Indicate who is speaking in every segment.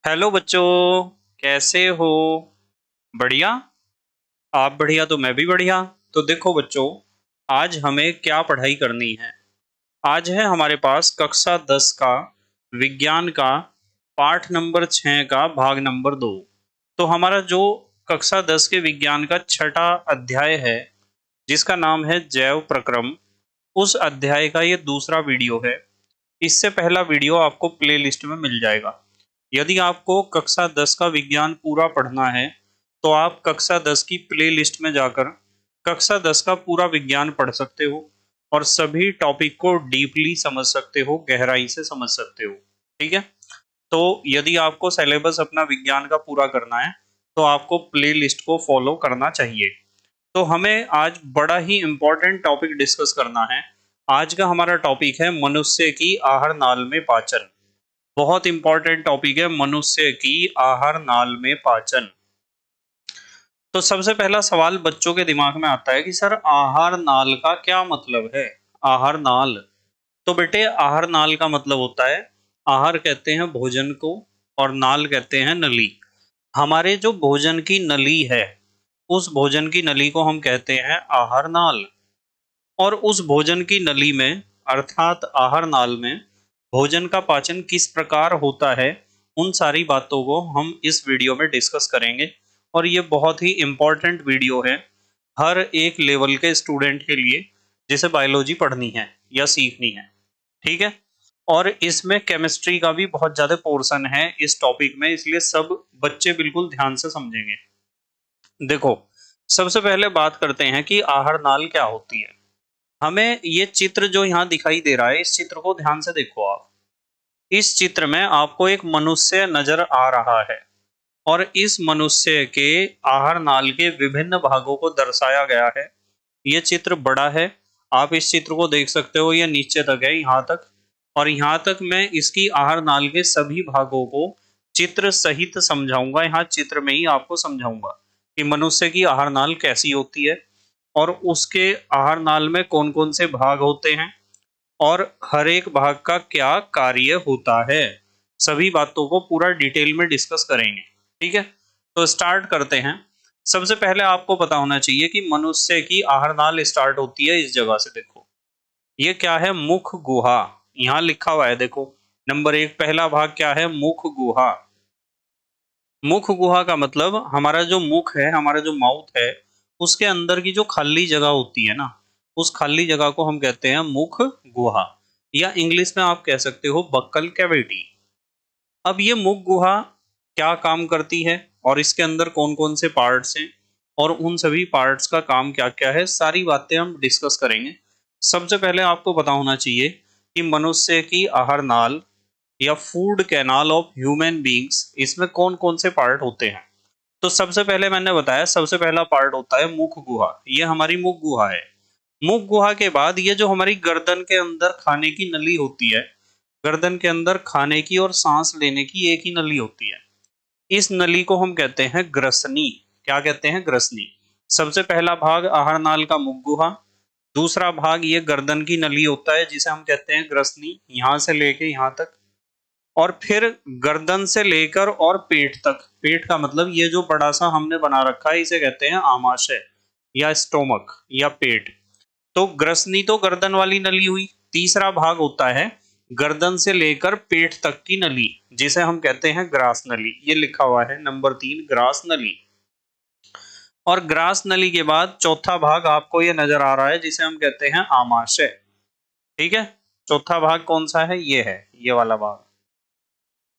Speaker 1: Hello बच्चों, कैसे हो? बढ़िया। आप बढ़िया तो मैं भी बढ़िया। तो देखो बच्चों, आज हमें क्या पढ़ाई करनी है। आज है हमारे पास कक्षा 10 का विज्ञान का पाठ नंबर 6 का भाग नंबर 2। तो हमारा जो कक्षा 10 के विज्ञान का छठा अध्याय है, जिसका नाम है जैव प्रक्रम, उस अध्याय का ये दूसरा वीडियो है। इससे पहला वीडियो आपको प्लेलिस्ट में मिल जाएगा। यदि आपको कक्षा 10 का विज्ञान पूरा पढ़ना है तो आप कक्षा 10 की प्लेलिस्ट में जाकर कक्षा 10 का पूरा विज्ञान पढ़ सकते हो और सभी टॉपिक को डीपली समझ सकते हो, गहराई से समझ सकते हो। ठीक है। तो यदि आपको सिलेबस अपना विज्ञान का पूरा करना है तो आपको प्लेलिस्ट को फॉलो करना चाहिए। तो हमें आज बड़ा ही इम्पोर्टेंट टॉपिक डिस्कस करना है। आज का हमारा टॉपिक है मनुष्य की आहार नाल में पाचन। बहुत इंपॉर्टेंट टॉपिक है मनुष्य की आहार नाल में पाचन। तो सबसे पहला सवाल बच्चों के दिमाग में आता है कि सर आहार नाल का क्या मतलब है। आहार नाल। तो बेटे आहार नाल का मतलब होता है, आहार कहते हैं भोजन को और नाल कहते हैं नली। हमारे जो भोजन की नली है, उस भोजन की नली को हम कहते हैं आहार नाल। और उस भोजन की नली में अर्थात आहार नाल में भोजन का पाचन किस प्रकार होता है, उन सारी बातों को हम इस वीडियो में डिस्कस करेंगे। और ये बहुत ही इम्पोर्टेंट वीडियो है हर एक लेवल के स्टूडेंट के लिए जिसे बायोलॉजी पढ़नी है या सीखनी है। ठीक है। और इसमें केमिस्ट्री का भी बहुत ज्यादा पोर्शन है इस टॉपिक में, इसलिए सब बच्चे बिल्कुल ध्यान से समझेंगे। देखो, सबसे पहले बात करते हैं कि आहार नाल क्या होती है। हमें ये चित्र जो यहाँ दिखाई दे रहा है, इस चित्र को ध्यान से देखो आप। इस चित्र में आपको एक मनुष्य नजर आ रहा है और इस मनुष्य के आहार नाल के विभिन्न भागों को दर्शाया गया है। ये चित्र बड़ा है, आप इस चित्र को देख सकते हो, ये नीचे तक है, यहाँ तक। और यहाँ तक मैं इसकी आहार नाल के सभी भागों को चित्र सहित समझाऊंगा। यहाँ चित्र में ही आपको समझाऊंगा कि मनुष्य की आहार नाल कैसी होती है और उसके आहार नाल में कौन कौन से भाग होते हैं और हर एक भाग का क्या कार्य होता है। सभी बातों को पूरा डिटेल में डिस्कस करेंगे। ठीक है। तो स्टार्ट करते हैं। सबसे पहले आपको पता होना चाहिए कि मनुष्य की आहार नाल स्टार्ट होती है इस जगह से। देखो, ये क्या है? मुख गुहा। यहाँ लिखा हुआ है, देखो। नंबर 1 पहला भाग क्या है? मुख गुहा। मुख गुहा का मतलब हमारा जो मुख है, हमारा जो माउथ है, उसके अंदर की जो खाली जगह होती है ना, उस खाली जगह को हम कहते हैं मुख गुहा, या इंग्लिश में आप कह सकते हो बक्कल कैविटी। अब ये मुख गुहा क्या काम करती है और इसके अंदर कौन कौन से पार्ट्स हैं और उन सभी पार्ट्स का काम क्या क्या है, सारी बातें हम डिस्कस करेंगे। सबसे पहले आपको पता होना चाहिए कि मनुष्य की आहार नाल या food canal of human beings, इसमें कौन कौन से पार्ट होते हैं। तो सबसे पहले मैंने बताया, सबसे पहला पार्ट होता है मुख गुहा। ये हमारी मुख गुहा है। मुख गुहा के बाद ये जो हमारी गर्दन के अंदर खाने की नली होती है, गर्दन के अंदर खाने की और सांस लेने की एक ही नली होती है। इस नली को हम कहते हैं ग्रसनी। क्या कहते हैं? ग्रसनी। सबसे पहला भाग आहार नाल का मुख गुहा। दूसरा भाग ये गर्दन की नली होता है जिसे हम कहते हैं ग्रसनी, यहां से लेके यहाँ तक। और फिर गर्दन से लेकर और पेट तक, पेट का मतलब ये जो बड़ा सा हमने बना रखा है इसे कहते हैं आमाशय या स्टोमक या पेट। तो ग्रसनी तो गर्दन वाली नली हुई। तीसरा भाग होता है गर्दन से लेकर पेट तक की नली, जिसे हम कहते हैं ग्रास नली। ये लिखा हुआ है नंबर 3, ग्रास नली। और ग्रास नली के बाद चौथा भाग आपको ये नजर आ रहा है जिसे हम कहते हैं आमाशय। ठीक है। चौथा भाग कौन सा है? ये है, ये वाला भाग।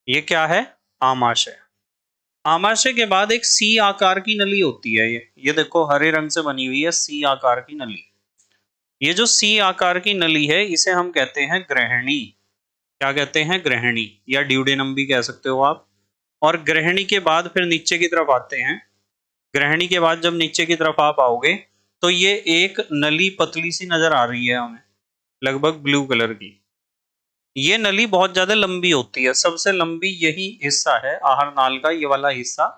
Speaker 1: ये क्या है? आमाशय। आमाशय के बाद एक सी आकार की नली होती है। ये देखो हरे रंग से बनी हुई है सी आकार की नली। ये जो सी आकार की नली है इसे हम कहते हैं ग्रहणी। क्या कहते हैं? ग्रहणी, या ड्यूडेनम भी कह सकते हो आप। और ग्रहणी के बाद फिर नीचे की तरफ आते हैं। ग्रहणी के बाद जब नीचे की तरफ आप आओगे तो ये एक नली पतली सी नजर आ रही है हमें, लगभग ब्लू कलर की। ये नली बहुत ज्यादा लंबी होती है, सबसे लंबी यही हिस्सा है आहार नाल का, ये वाला हिस्सा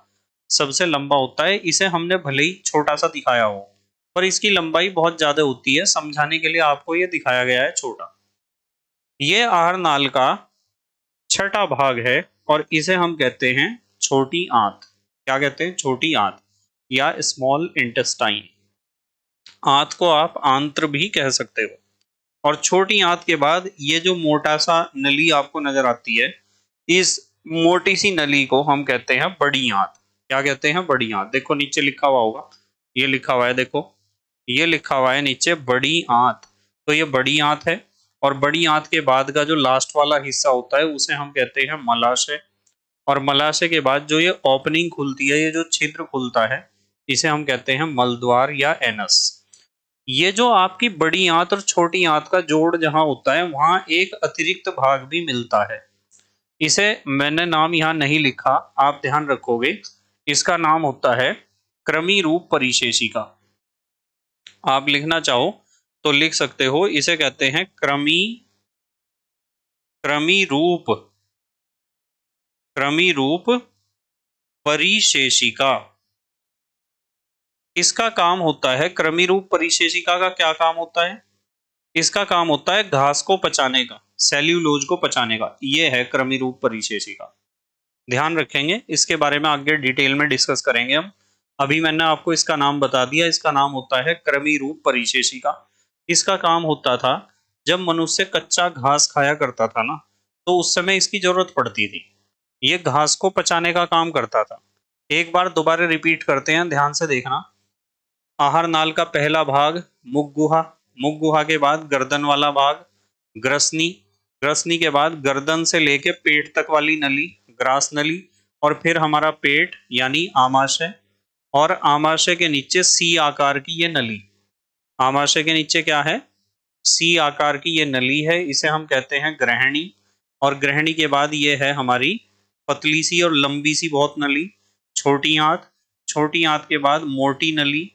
Speaker 1: सबसे लंबा होता है। इसे हमने भले ही छोटा सा दिखाया हो पर इसकी लंबाई बहुत ज्यादा होती है, समझाने के लिए आपको ये दिखाया गया है छोटा। ये आहार नाल का छठा भाग है और इसे हम कहते हैं छोटी आंत। क्या कहते हैं? छोटी आंत या स्मॉल इंटेस्टाइन। आंत को आप आंत्र भी कह सकते हो। और छोटी आंत के बाद ये जो मोटा सा नली आपको नजर आती है, इस मोटी सी नली को हम कहते हैं बड़ी आंत। क्या कहते हैं? बड़ी आंत। देखो नीचे लिखा हुआ होगा, ये लिखा हुआ है, देखो ये लिखा हुआ है नीचे बड़ी आंत। तो ये बड़ी आंत है। और बड़ी आंत के बाद का जो लास्ट वाला हिस्सा होता है उसे हम कहते हैं मलाशय। और मलाशय के बाद जो ये ओपनिंग खुलती है, ये जो छिद्र खुलता है, इसे हम कहते हैं मलद्वार या एनस। ये जो आपकी बड़ी आंत और छोटी आंत का जोड़ जहां होता है, वहां एक अतिरिक्त भाग भी मिलता है। इसे मैंने नाम यहाँ नहीं लिखा, आप ध्यान रखोगे। इसका नाम होता है क्रमी रूप परिशेषिका। आप लिखना चाहो तो लिख सकते हो, इसे कहते हैं क्रमी रूप परिशेषिका। इसका काम होता है, क्रमी रूप परिशेषिका का क्या काम होता है? इसका काम होता है घास को पचाने का, सेल्यूलोज को पचाने का। ये है क्रमी रूप परिशेषिका। ध्यान रखेंगे, इसके बारे में आगे डिटेल में डिस्कस करेंगे हम। अभी मैंने आपको इसका नाम बता दिया, इसका नाम होता है क्रमी रूप परिशेषिका। इसका काम होता था, जब मनुष्य कच्चा घास खाया करता था ना, तो उस समय इसकी जरूरत पड़ती थी। ये घास को पचाने का काम करता था। एक बार दोबारा रिपीट करते हैं, ध्यान से देखना। आहार नाल का पहला भाग मुख गुहा, मुख गुहा के बाद गर्दन वाला भाग ग्रसनी, ग्रसनी के बाद गर्दन से लेके पेट तक वाली नली ग्रास नली, और फिर हमारा पेट यानी आमाशय। और आमाशय के नीचे सी आकार की ये नली, आमाशय के नीचे क्या है? सी आकार की ये नली है, इसे हम कहते हैं ग्रहणी। और ग्रहणी के बाद ये है हमारी पतली सी और लंबी सी बहुत नली छोटी आंत। छोटी आंत के बाद मोटी नली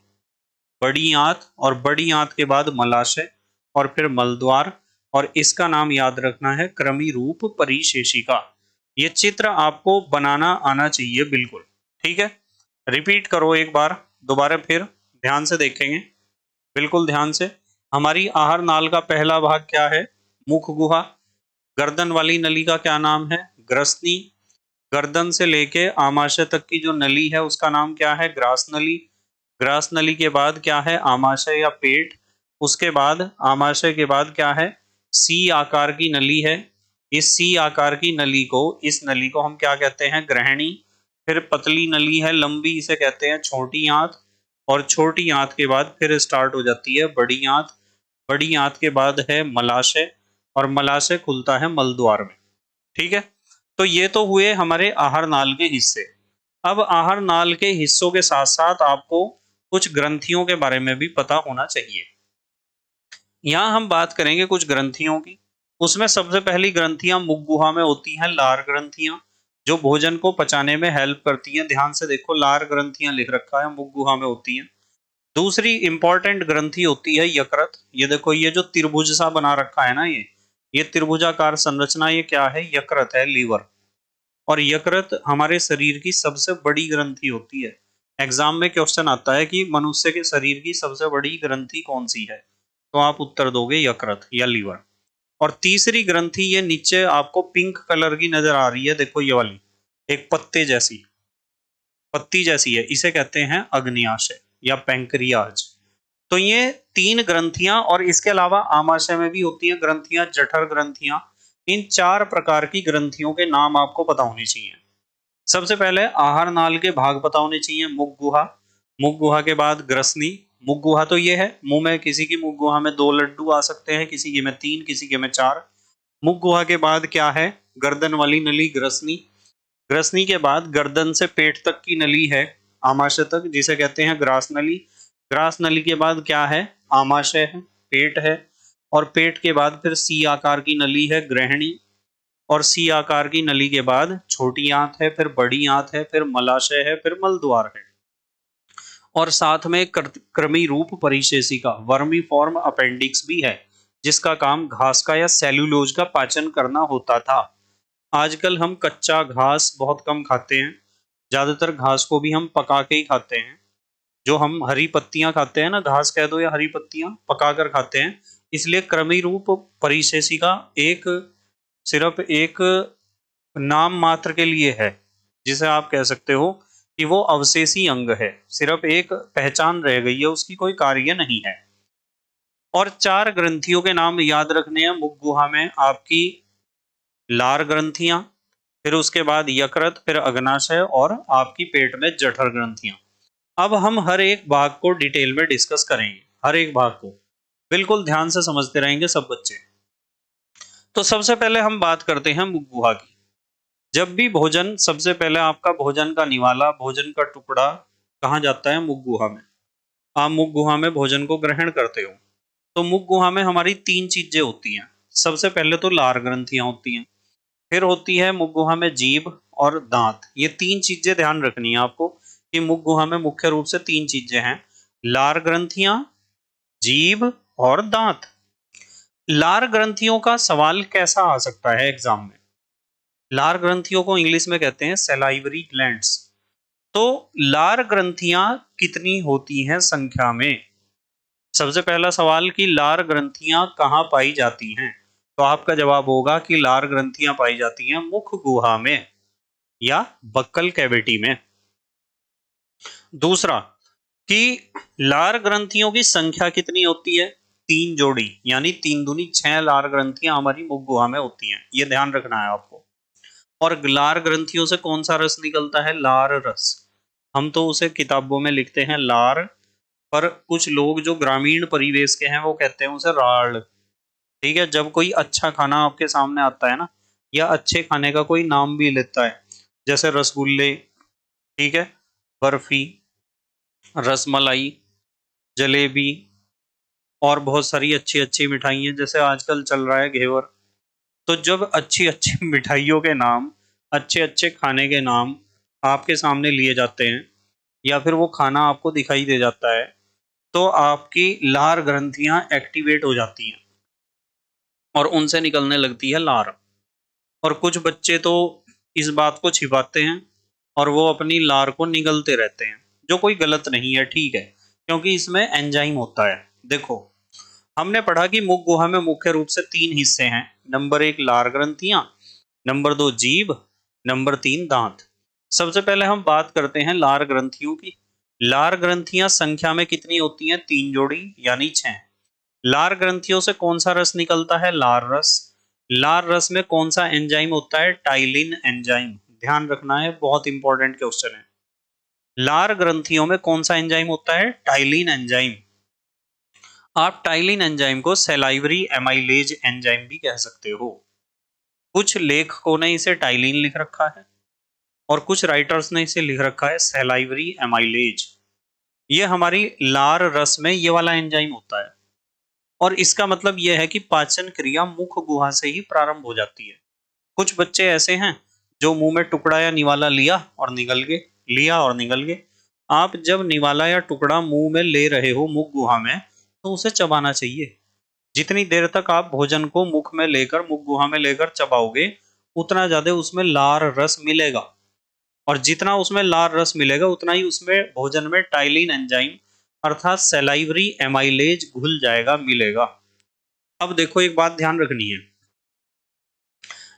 Speaker 1: बड़ी आंत, और बड़ी आंत के बाद मलाशय, और फिर मलद्वार। और इसका नाम याद रखना है क्रमी रूप परिशेषिका। ये चित्र आपको बनाना आना चाहिए बिल्कुल, ठीक है। रिपीट करो एक बार दोबारा, फिर ध्यान से देखेंगे, बिल्कुल ध्यान से। हमारी आहार नाल का पहला भाग क्या है? मुख गुहा। गर्दन वाली नली का क्या नाम है? ग्रसनी। गर्दन से लेके आमाशय तक की जो नली है उसका नाम क्या है? ग्रास नली। ग्रास नली के बाद क्या है? आमाशय या पेट। उसके बाद आमाशय के बाद क्या है? सी आकार की नली है। इस सी आकार की नली को, इस नली को हम क्या कहते हैं? ग्रहणी। फिर पतली नली है लंबी, इसे कहते हैं छोटी आंत। और छोटी आंत के बाद फिर स्टार्ट हो जाती है बड़ी आंत। बड़ी आंत के बाद है मलाशय, और मलाशय खुलता है मलद्वार में, ठीक है। तो ये तो हुए हमारे आहार नाल के हिस्से। अब आहार नाल के हिस्सों के साथ साथ आपको कुछ ग्रंथियों के बारे में भी पता होना चाहिए। यहाँ हम बात करेंगे कुछ ग्रंथियों की। उसमें सबसे पहली ग्रंथियां मुख गुहा में होती हैं, लार ग्रंथियां, जो भोजन को पचाने में हेल्प करती हैं। ध्यान से देखो, लार ग्रंथियां लिख रखा है, मुख गुहा में होती हैं। दूसरी इंपॉर्टेंट ग्रंथि होती है यकृत। ये देखो, ये जो त्रिभुज सा बना रखा है ना, ये त्रिभुजाकार संरचना, ये क्या है? यकृत है, लीवर। और यकृत हमारे शरीर की सबसे बड़ी ग्रंथि होती है। एग्जाम में क्वेश्चन आता है कि मनुष्य के शरीर की सबसे बड़ी ग्रंथि कौन सी है, तो आप उत्तर दोगे यकृत या लीवर। और तीसरी ग्रंथि, ये नीचे आपको पिंक कलर की नजर आ रही है, देखो ये वाली, एक पत्ते जैसी, पत्ती जैसी है, इसे कहते हैं अग्न्याशय या पैंक्रियाज। तो ये तीन ग्रंथियां, और इसके अलावा आमाशय में भी होती हैं ग्रंथियां, जठर ग्रंथियां। इन चार प्रकार की ग्रंथियों के नाम आपको पता होने चाहिए। सबसे पहले आहार नाल के भाग पता होने चाहिए। मुख गुहा, मुख गुहा के बाद ग्रसनी। मुख गुहा तो ये है, मुंह में किसी की मुख गुहा में 2 लड्डू आ सकते हैं, किसी के में 3, किसी के में 4। मुख गुहा के बाद क्या है? गर्दन वाली नली ग्रसनी। ग्रसनी के बाद गर्दन से पेट तक की नली है आमाशय तक, जिसे कहते हैं ग्रास नली। ग्रास नली के बाद क्या है? आमाशय है, पेट है। और पेट के बाद फिर सी आकार की नली है, ग्रहणी। और सी आकार की नली के बाद छोटी आंत है, फिर बड़ी आंत है, फिर मलाशय है, फिर मलद्वार है। और साथ में क्रमी रूप परिशेषिका, वर्मी फॉर्म अपेंडिक्स भी है, जिसका काम घास का या सेल्यूलोज का पाचन करना होता था। आजकल हम कच्चा घास बहुत कम खाते हैं, ज्यादातर घास को भी हम पका के ही खाते हैं। जो हम हरी पत्तियां खाते हैं ना, घास कह दो या हरी पत्तियां, पका कर खाते हैं। इसलिए क्रमी रूप परिशेषिका एक, सिर्फ एक नाम मात्र के लिए है, जिसे आप कह सकते हो कि वो अवशेषी अंग है, सिर्फ एक पहचान रह गई है, उसकी कोई कार्य नहीं है। और 4 ग्रंथियों के नाम याद रखने हैं मुख गुहा में आपकी। लार ग्रंथियां, फिर उसके बाद यकृत, फिर अग्नाशय और आपकी पेट में जठर ग्रंथियां। अब हम हर एक भाग को डिटेल में डिस्कस करेंगे, हर एक भाग को बिल्कुल ध्यान से समझते रहेंगे सब बच्चे। तो सबसे पहले हम बात करते हैं मुख गुहा की। जब भी भोजन, सबसे पहले आपका भोजन का निवाला, भोजन का टुकड़ा कहाँ जाता है? मुख गुहा में। आप मुख गुहा में भोजन को ग्रहण करते हो। तो मुख गुहा में हमारी 3 चीजें होती हैं। सबसे पहले तो लार ग्रंथियां होती हैं, फिर होती है मुख गुहा में जीभ और दांत। ये 3 चीजें ध्यान रखनी है आपको कि मुख गुहा में मुख्य रूप से 3 चीजें हैं, लार ग्रंथियां, जीभ और दांत। लार ग्रंथियों का सवाल कैसा आ सकता है एग्जाम में? लार ग्रंथियों को इंग्लिश में कहते हैं सलाइवरी ग्लैंड्स। तो लार ग्रंथियां कितनी होती हैं संख्या में? सबसे पहला सवाल कि लार ग्रंथियां कहाँ पाई जाती हैं, तो आपका जवाब होगा कि लार ग्रंथियां पाई जाती हैं मुख गुहा में या बक्कल कैविटी में। दूसरा कि लार ग्रंथियों की संख्या कितनी होती है? 3 जोड़ी, यानी 3 दूनी 6 लार ग्रंथियां हमारी मुख गुहा में होती हैं, ये ध्यान रखना है आपको। और लार ग्रंथियों से कौन सा रस निकलता है? लार रस। हम तो उसे किताबों में लिखते हैं लार, पर कुछ लोग जो ग्रामीण परिवेश के हैं वो कहते हैं उसे राल। ठीक है, जब कोई अच्छा खाना आपके सामने आता है ना, या अच्छे खाने का कोई नाम भी लेता है, जैसे रसगुल्ले, ठीक है, बर्फी, रसमलाई, जलेबी और बहुत सारी अच्छी अच्छी मिठाइयाँ, जैसे आजकल चल रहा है घेवर। तो जब अच्छी अच्छी मिठाइयों के नाम, अच्छे अच्छे खाने के नाम आपके सामने लिए जाते हैं, या फिर वो खाना आपको दिखाई दे जाता है, तो आपकी लार ग्रंथियां एक्टिवेट हो जाती हैं और उनसे निकलने लगती है लार। और कुछ बच्चे तो इस बात को छिपाते हैं और वो अपनी लार को निगलते रहते हैं, जो कोई गलत नहीं है, ठीक है, क्योंकि इसमें एंजाइम होता है। देखो, हमने पढ़ा कि मुख गुहा में मुख्य रूप से 3 हिस्से हैं। नंबर 1 लार ग्रंथियां, नंबर 2 जीभ, नंबर 3 दांत। सबसे पहले हम बात करते हैं लार ग्रंथियों की। लार ग्रंथियां संख्या में कितनी होती हैं? 3 जोड़ी, यानी 6। लार ग्रंथियों से कौन सा रस निकलता है? लार रस। लार रस में कौन सा एंजाइम होता है? Ptyalin enzyme. ध्यान रखना है, बहुत इंपॉर्टेंट क्वेश्चन है। लार ग्रंथियों में कौन सा एंजाइम होता है? Ptyalin enzyme. आप टाइलिन एंजाइम को सेलाइवरी एमाइलेज एंजाइम भी कह सकते हो। कुछ लेखकों ने इसे टाइलिन लिख रखा है और कुछ राइटर्स ने इसे लिख रखा है सेलाइवरी एमाइलेज। ये हमारी लार रस में ये वाला एंजाइम होता है, और इसका मतलब यह है कि पाचन क्रिया मुख गुहा से ही प्रारंभ हो जाती है। कुछ बच्चे ऐसे हैं जो मुंह में टुकड़ा या निवाला लिया और निगल गए, लिया और निगल गए। आप जब निवाला या टुकड़ा मुंह में ले रहे हो मुख गुहा में, तो उसे चबाना चाहिए। जितनी देर तक आप भोजन को मुख में लेकर, मुख गुहा में लेकर चबाओगे, उतना ज्यादा उसमें लार रस मिलेगा, और जितना उसमें लार रस मिलेगा उतना ही उसमें भोजन में टाइलिन एंजाइम अर्थात सेलाइवरी एमाइलेज घुल जाएगा, मिलेगा। अब देखो, एक बात ध्यान रखनी है,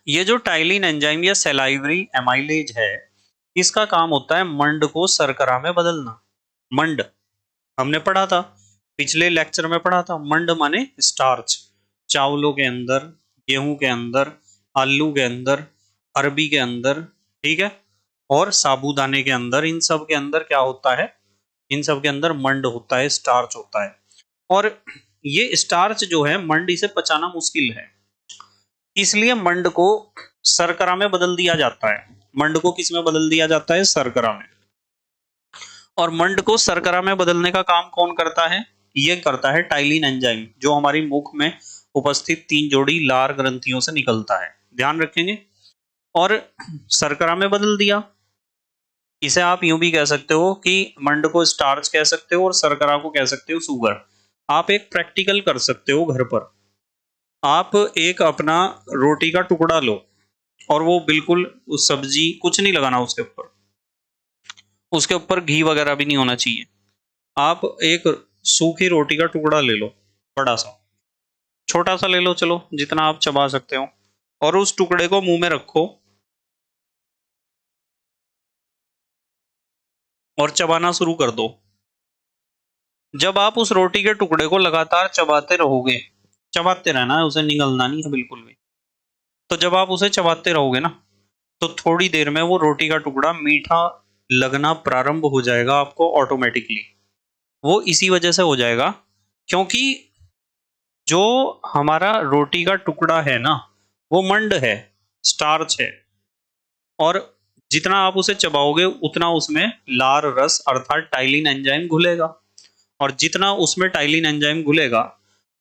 Speaker 1: ये जो टाइलिन एंजाइम या सेलाइवरी एमाइलेज है, इसका काम होता है मंड को शर्करा में बदलना। मंड हमने पढ़ा था, पिछले लेक्चर में पढ़ा था। मंड माने स्टार्च। चावलों के अंदर, गेहूं के अंदर, आलू के अंदर, अरबी के अंदर, ठीक है, और साबूदाने के अंदर, इन सब के अंदर क्या होता है? इन सब के अंदर मंड होता है, स्टार्च होता है। और ये स्टार्च जो है, मंड इसे पचाना मुश्किल है, इसलिए मंड को शर्करा में बदल दिया जाता है। मंड को किस में बदल दिया जाता है? शर्करा में। और मंड को शर्करा में बदलने का काम कौन करता है? ये करता है टाइलिन एंजाइम, जो हमारी मुख में उपस्थित 3 जोड़ी लार ग्रंथियों से निकलता है। ध्यान रखेंगे। और शर्करा में बदल दिया, इसे आप यूं भी कह सकते हो कि मंड को स्टार्च कह सकते हो और शर्करा को कह सकते हो शुगर। आप एक प्रैक्टिकल कर सकते हो घर पर। आप एक अपना रोटी का टुकड़ा लो और वो बिल्कुल, उस सब्जी कुछ नहीं लगाना उसके ऊपर, उसके ऊपर घी वगैरह भी नहीं होना चाहिए। आप एक सूखी रोटी का टुकड़ा ले लो, बड़ा सा, छोटा सा ले लो, चलो जितना आप चबा सकते हो, और उस टुकड़े को मुंह में रखो और चबाना शुरू कर दो। जब आप उस रोटी के टुकड़े को लगातार चबाते रहोगे, चबाते रहना है उसे, निगलना नहीं है बिल्कुल भी। तो जब आप उसे चबाते रहोगे ना, तो थोड़ी देर में वो रोटी का टुकड़ा मीठा लगना प्रारंभ हो जाएगा आपको ऑटोमेटिकली। वो इसी वजह से हो जाएगा क्योंकि जो हमारा रोटी का टुकड़ा है ना, वो मंड है, स्टार्च है, और जितना आप उसे चबाओगे उतना उसमें लार रस अर्थात टाइलिन एंजाइम घुलेगा, और जितना उसमें टाइलिन एंजाइम घुलेगा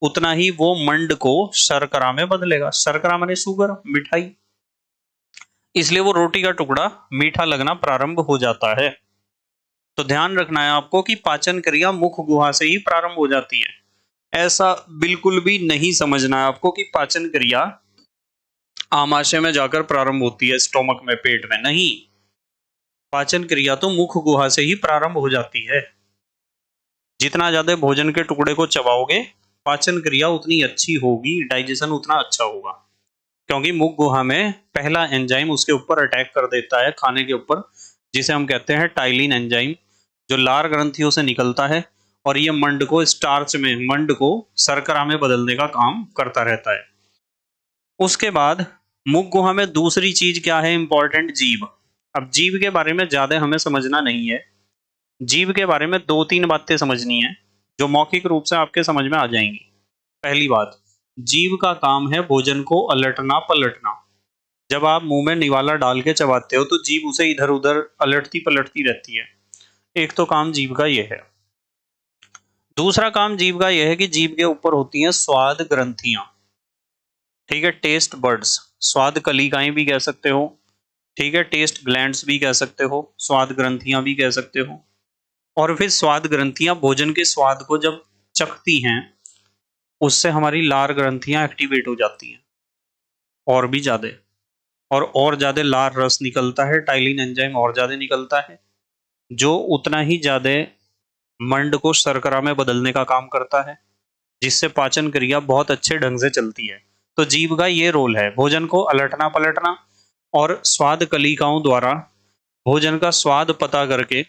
Speaker 1: उतना ही वो मंड को शर्करा में बदलेगा। शर्करा माने शुगर, मिठाई। इसलिए वो रोटी का टुकड़ा मीठा लगना प्रारंभ हो जाता है। तो ध्यान रखना है आपको कि पाचन क्रिया मुख गुहा से ही प्रारंभ हो जाती है। ऐसा बिल्कुल भी नहीं समझना है आपको कि पाचन क्रिया आमाशय में जाकर प्रारंभ होती है, स्टोमक में, पेट में नहीं। पाचन क्रिया तो मुख गुहा से ही प्रारंभ हो जाती है। जितना ज्यादा भोजन के टुकड़े को चबाओगे पाचन क्रिया उतनी अच्छी होगी, डाइजेशन उतना अच्छा होगा, क्योंकि मुख गुहा में पहला एंजाइम उसके ऊपर अटैक कर देता है, खाने के ऊपर, जिसे हम कहते हैं टाइलिन एंजाइम, जो लार ग्रंथियों से निकलता है और ये मंड को स्टार्च में, मंड को शर्करा में बदलने का काम करता रहता है। उसके बाद मुख गुहा में दूसरी चीज क्या है इंपॉर्टेंट? जीभ। अब जीभ के बारे में ज्यादा हमें समझना नहीं है। जीभ के बारे में दो तीन बातें समझनी है जो मौखिक रूप से आपके समझ में आ जाएंगी। पहली बात, जीभ का काम है भोजन को अलटना पलटना। जब आप मुंह में निवाला डाल के चबाते हो तो जीभ उसे इधर उधर अलटती पलटती रहती है। एक तो काम जीभ का यह है। दूसरा काम जीभ का यह है कि जीभ के ऊपर होती हैं स्वाद ग्रंथियां। ठीक है, टेस्ट बर्ड्स, स्वाद कलिकाएं भी कह सकते हो। ठीक है, टेस्ट ग्लैंड्स भी कह सकते हो, स्वाद ग्रंथियां भी कह सकते हो। और फिर स्वाद ग्रंथियां भोजन के स्वाद को जब चखती हैं, उससे हमारी लार ग्रंथियां एक्टिवेट हो जाती हैं और भी ज्यादा, और ज्यादा लार रस निकलता है, टाइलिन एंजाइम और ज्यादा निकलता है, जो उतना ही ज्यादा मंड को शर्करा में बदलने का काम करता है, जिससे पाचन क्रिया बहुत अच्छे ढंग से चलती है। तो जीभ का ये रोल है भोजन को अलटना पलटना और स्वाद कलिकाओं द्वारा भोजन का स्वाद पता करके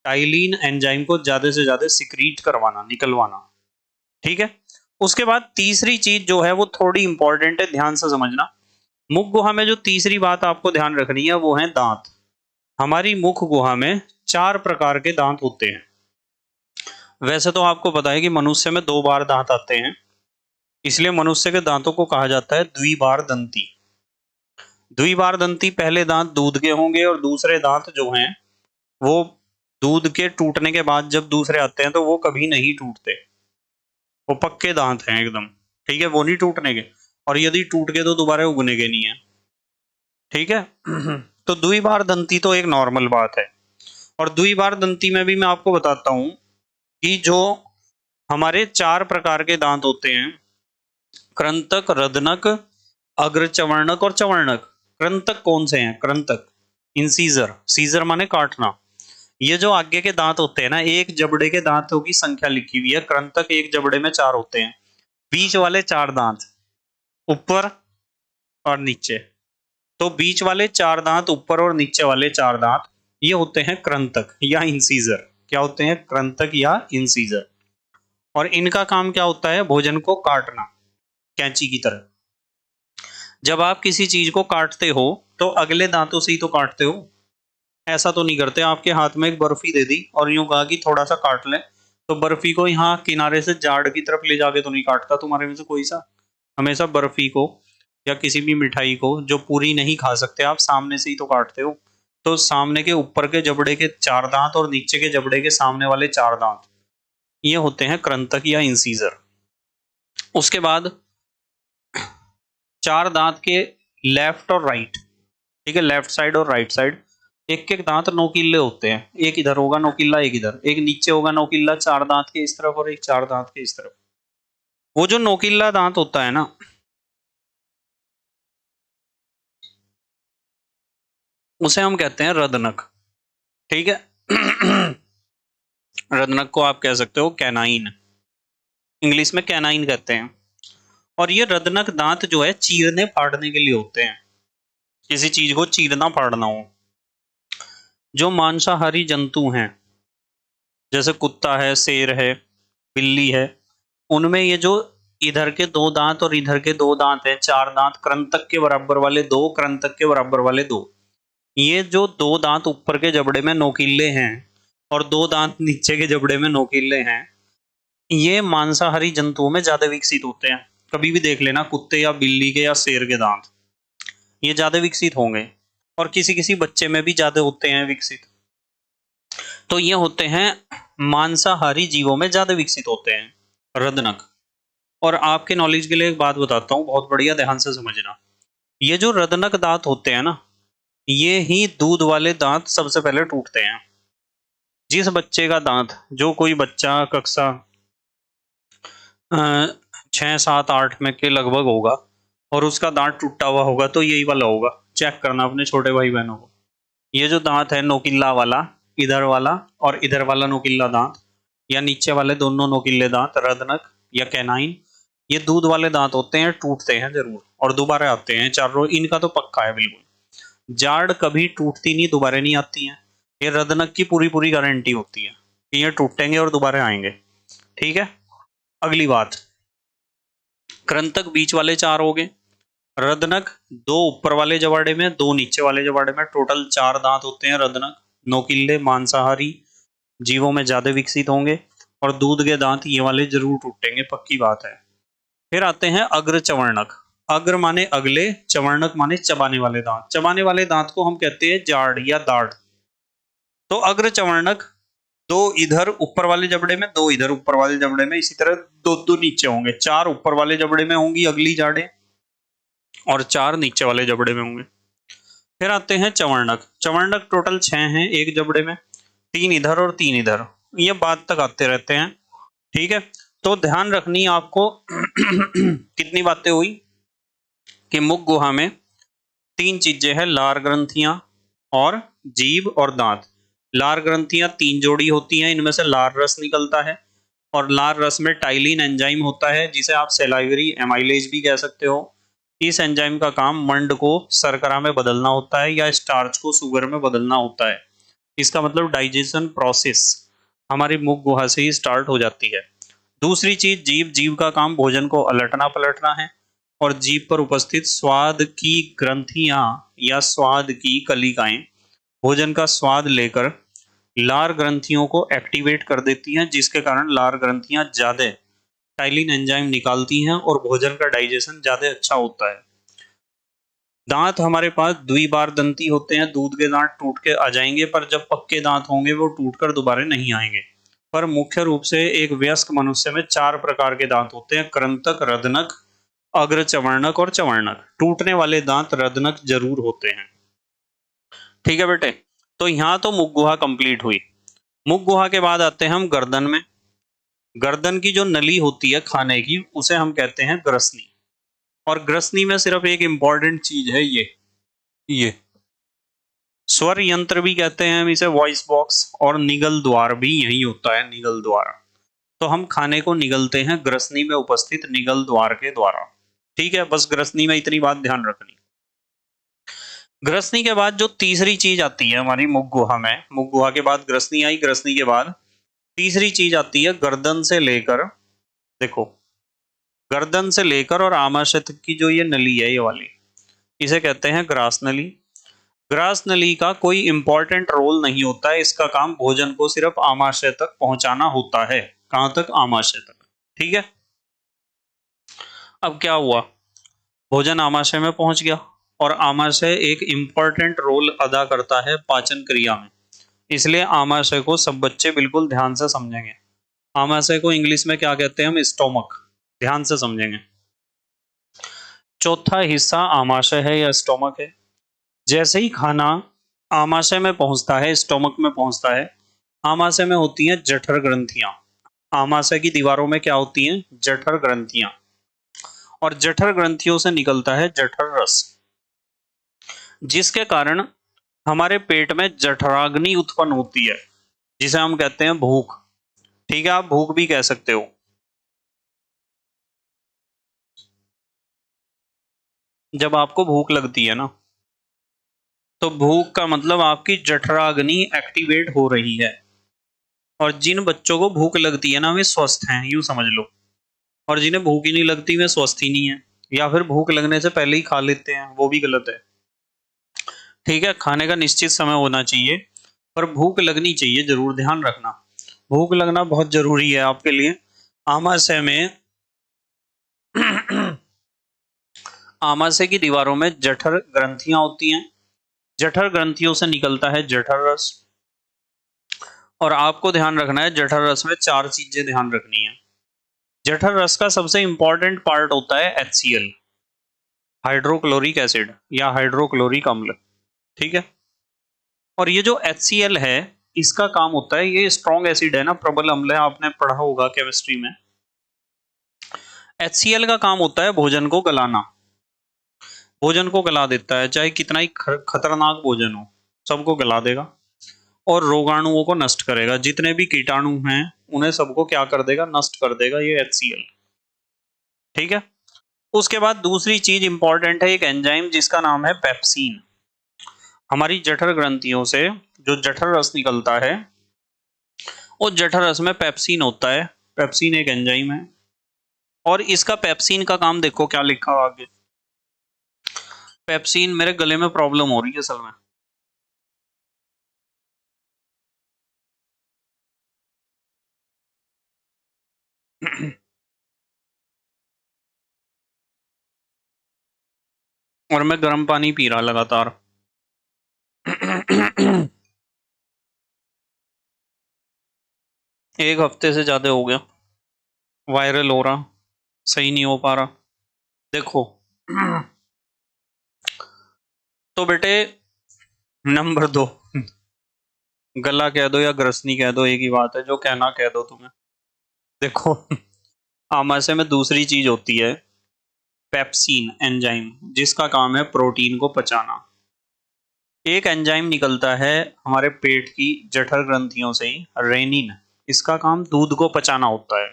Speaker 1: टाइलिन एंजाइम को ज्यादा से ज्यादा सिक्रीट करवाना, निकलवाना। ठीक है। उसके बाद तीसरी चीज जो है वो थोड़ी इंपॉर्टेंट है, ध्यान से समझना। मुख गुहा में जो तीसरी बात आपको ध्यान रखनी है वो है दांत। हमारी मुख गुहा में 4 प्रकार के दांत होते हैं। वैसे तो आपको पता है कि मनुष्य में 2 बार दांत आते हैं, इसलिए मनुष्य के दांतों को कहा जाता है द्विबार दंती। द्विबार दंती पहले दांत दूध के होंगे और दूसरे दांत जो हैं वो दूध के टूटने के बाद जब दूसरे आते हैं तो वो कभी नहीं टूटते, वो पक्के दांत हैं एकदम। ठीक है, वो नहीं टूटने के, और यदि टूट गए तो दोबारा उगने के नहीं है। ठीक है। तो द्विबार दंती तो एक नॉर्मल बात है। और द्विबार दंती में भी मैं आपको बताता हूं कि जो हमारे 4 प्रकार के दांत होते हैं, कृंतक, रदनक, अग्रचवर्णक और चवर्णक। कृंतक कौन से हैं? कृंतक इंसीजर, सीजर माने काटना। ये जो आगे के दांत होते हैं ना, एक जबड़े के दांतों की संख्या लिखी हुई है, कृंतक एक जबड़े में 4 होते हैं। बीच वाले 4 दांत ऊपर और नीचे, तो बीच वाले 4 दांत ऊपर और नीचे वाले 4 दांत ये होते हैं कृंतक या इंसीजर। क्या होते हैं? कृंतक या इंसीजर। और इनका काम क्या होता है? भोजन को काटना, कैंची की तरह। जब आप किसी चीज को काटते हो तो अगले दांतों से ही तो काटते हो, ऐसा तो नहीं करते आपके हाथ में एक बर्फी दे दी और यूं कहा कि थोड़ा सा काट ले, तो बर्फी को यहाँ किनारे से जाड़ की तरफ ले जाके तो नहीं काटता तुम्हारे में से कोई सा। हमेशा बर्फी को या किसी भी मिठाई को जो पूरी नहीं खा सकते आप, सामने से ही तो काटते हो। तो सामने के ऊपर के जबड़े के 4 दांत और नीचे के जबड़े के सामने वाले 4 दांत ये होते हैं कृंतक या इंसीजर। उसके बाद 4 दांत के लेफ्ट और राइट, ठीक है, लेफ्ट साइड और राइट साइड एक एक दांत नोकीले होते हैं। एक इधर होगा नोकीला, एक इधर, एक नीचे होगा नोकीला, 4 दांत के इस तरफ और एक 4 दांत के इस तरफ। वो जो नोकीला दांत होता है ना, उसे हम कहते हैं रदनक। ठीक है। रदनक को आप कह सकते हो कैनाइन, इंग्लिश में कैनाइन कहते हैं। और ये रदनक दांत जो है चीरने फाड़ने के लिए होते हैं, किसी चीज को चीरना फाड़ना हो। जो मांसाहारी जंतु हैं जैसे कुत्ता है, शेर है, बिल्ली है, उनमें ये जो इधर के दो दांत और इधर के दो दांत है, चार दांत, कृंतक के बराबर वाले दो, कृंतक के बराबर वाले दो, ये जो दो दांत ऊपर के जबड़े में नोकीले हैं और दो दांत नीचे के जबड़े में नोकीले हैं, ये मांसाहारी जंतुओं में ज्यादा विकसित होते हैं। कभी भी देख लेना कुत्ते या बिल्ली के या शेर के दांत, ये ज्यादा विकसित होंगे, और किसी किसी बच्चे में भी ज्यादा होते हैं विकसित। तो ये होते हैं मांसाहारी जीवों में ज्यादा विकसित होते हैं रदनक। और आपके नॉलेज के लिए एक बात बताता हूँ, बहुत बढ़िया, ध्यान से समझना। ये जो रदनक दांत होते हैं ना, ये ही दूध वाले दांत सबसे पहले टूटते हैं। जिस बच्चे का दांत, जो कोई बच्चा कक्षा 6, 7, 8 में के लगभग होगा और उसका दांत टूटा हुआ होगा, तो यही वाला होगा। चेक करना अपने छोटे भाई बहनों को। ये जो दांत है नोकीला वाला, इधर वाला और इधर वाला नोकीला दांत, या नीचे वाले दोनों नोकीले दांत, रदनक या कैनाइन, ये दूध वाले दांत होते हैं, टूटते हैं जरूर और दोबारा आते हैं चारों, इनका तो पक्का है बिल्कुल। जाड़ कभी टूटती नहीं, दोबारा नहीं आती है। ये रदनक की पूरी पूरी गारंटी होती है कि ये टूटेंगे और दोबारा आएंगे। ठीक है, अगली बात, कृंतक बीच वाले चार हो गए, रदनक दो ऊपर वाले जबाड़े में, दो नीचे वाले जबाड़े में, टोटल चार दांत होते हैं रदनक। नोकीले मांसाहारी जीवों में ज्यादा विकसित होंगे और दूध के दांत ये वाले जरूर टूटेंगे, पक्की बात है। फिर आते हैं अग्र चवर्णक। अग्र माने अगले, चवर्णक माने चबाने वाले दांत। चबाने वाले दांत को हम कहते हैं जाड़ या दाढ़। तो अग्र चवर्णक दो इधर ऊपर वाले जबड़े में, दो इधर ऊपर वाले जबड़े में, इसी तरह दो दो नीचे होंगे, चार ऊपर वाले जबड़े में होंगी अगली जाड़ें और चार नीचे वाले जबड़े में होंगे। फिर आते हैं चवर्णक। चवर्णक टोटल 6 हैं एक जबड़े में, तीन इधर और तीन इधर, ये बाद तक आते रहते हैं। ठीक है, तो ध्यान रखनी आपको कितनी बातें हुई कि मुख गुहा में तीन चीजें हैं, लार ग्रंथियां और जीभ और दांत। लार ग्रंथियां तीन जोड़ी होती हैं, इनमें से लार रस निकलता है और लार रस में टाइलिन एंजाइम होता है, जिसे आप सेलाइवरी एमाइलेज भी कह सकते हो। इस एंजाइम का काम मंड को शर्करा में बदलना होता है या स्टार्च को शुगर में बदलना होता है। इसका मतलब डाइजेशन प्रोसेस हमारी मुख गुहा से ही स्टार्ट हो जाती है। दूसरी चीज जीभ। जीभ का काम भोजन को अलटना पलटना है और जीभ पर उपस्थित स्वाद की ग्रंथियां या स्वाद की कलिकाएं भोजन का स्वाद लेकर लार ग्रंथियों को एक्टिवेट कर देती हैं, जिसके कारण लार ग्रंथियां ज्यादा टाइलिन एंजाइम निकालती हैं और भोजन का डाइजेशन ज्यादा अच्छा होता है। दांत हमारे पास द्विबार दंती होते हैं, दूध के दांत टूट के आ जाएंगे, पर जब पक्के दांत होंगे वो टूटकर दोबारा नहीं आएंगे। पर मुख्य रूप से एक वयस्क मनुष्य में चार प्रकार के दांत होते हैं, कृंतक, रदनक, अग्र चवर्णक और चवर्णक। टूटने वाले दांत रदनक जरूर होते हैं। ठीक है बेटे, तो यहाँ तो मुख गुहा कंप्लीट हुई। मुख गुहा के बाद आते हैं हम गर्दन में। गर्दन की जो नली होती है खाने की, उसे हम कहते हैं ग्रसनी। और ग्रसनी में सिर्फ एक इंपॉर्टेंट चीज है, ये स्वर यंत्र भी कहते हैं हम इसे, वॉइस बॉक्स, और निगल द्वार भी यही होता है, निगल द्वार। तो हम खाने को निगलते हैं ग्रसनी में उपस्थित निगल द्वार के द्वारा। ठीक है, बस ग्रसनी में इतनी बात ध्यान रखनी। ग्रसनी के बाद जो तीसरी चीज आती है हमारी मुख गुहा में, मुख गुहा के बाद ग्रसनी आई, ग्रसनी के बाद तीसरी चीज आती है गर्दन से लेकर, देखो, गर्दन से लेकर और आमाशय तक की जो ये नली है, ये वाली, इसे कहते हैं ग्रास नली। ग्रास नली का कोई इंपॉर्टेंट रोल नहीं होता है, इसका काम भोजन को सिर्फ आमाशय तक पहुंचाना होता है। कहां तक? आमाशय तक। ठीक है, अब क्या हुआ, भोजन आमाशय में पहुंच गया और आमाशय एक इंपॉर्टेंट रोल अदा करता है पाचन क्रिया में, इसलिए आमाशय को सब बच्चे बिल्कुल ध्यान से समझेंगे। आमाशय को इंग्लिश में क्या कहते हैं हम? स्टोमक। ध्यान से समझेंगे। चौथा हिस्सा आमाशय है या स्टोमक है। जैसे ही खाना आमाशय में पहुंचता है, स्टोमक में पहुंचता है, आमाशय में होती हैं जठर ग्रंथियां। आमाशय की दीवारों में क्या होती हैं? जठर ग्रंथियां। और जठर ग्रंथियों से निकलता है जठर रस, जिसके कारण हमारे पेट में जठराग्नि उत्पन्न होती है, जिसे हम कहते हैं भूख। ठीक है, आप भूख भी कह सकते हो। जब आपको भूख लगती है ना, तो भूख का मतलब आपकी जठराग्नि एक्टिवेट हो रही है और जिन बच्चों को भूख लगती है ना वे स्वस्थ हैं, यूं समझ लो। और जिन्हें भूख ही नहीं लगती वे स्वस्थ ही नहीं है, या फिर भूख लगने से पहले ही खा लेते हैं, वो भी गलत है। ठीक है, खाने का निश्चित समय होना चाहिए, पर भूख लगनी चाहिए, जरूर ध्यान रखना। भूख लगना बहुत जरूरी है आपके लिए। आमाशय में आमाशय की दीवारों में जठर ग्रंथियां होती हैं। जठर ग्रंथियों से निकलता है जठर रस। और आपको ध्यान रखना है, जठर रस में चार चीजें ध्यान रखनी है। जठर रस का सबसे इंपॉर्टेंट पार्ट होता है HCl, हाइड्रोक्लोरिक एसिड या हाइड्रोक्लोरिक अम्ल। ठीक है। और ये जो HCl है, इसका काम होता है, ये स्ट्रॉन्ग एसिड है ना, प्रबल अम्ल है, आपने पढ़ा होगा केमिस्ट्री में। HCl का काम होता है भोजन को गलाना। भोजन को गला देता है, चाहे कितना ही खतरनाक भोजन हो, सबको गला देगा। और रोगाणुओं को नष्ट करेगा, जितने भी कीटाणु हैं उन्हें सबको क्या कर देगा, नष्ट कर देगा ये HCl। ठीक है। उसके बाद दूसरी चीज इंपॉर्टेंट है, एक एंजाइम जिसका नाम है पेप्सिन। हमारी जठर ग्रंथियों से जो जठर रस निकलता है, उस जठर रस में पेप्सिन होता है। पेप्सिन एक एंजाइम है। और इसका पेप्सिन का काम देखो क्या लिखा हुआ आगे। पेप्सिन, मेरे गले में प्रॉब्लम हो रही है असल में। और मैं गर्म पानी पी रहा लगातार। एक हफ्ते से ज्यादा हो गया, वायरल हो रहा, सही नहीं हो पा रहा। देखो, तो बेटे, नंबर 2, गला कह दो या ग्रसनी कह दो, एक ही बात है, जो कहना कह दो तुम्हें। देखो, आमाशय में दूसरी चीज होती है पेप्सिन एंजाइम, जिसका काम है प्रोटीन को पचाना। एक एंजाइम निकलता है हमारे पेट की जठर ग्रंथियों से ही, रेनिन। इसका काम दूध को पचाना होता है।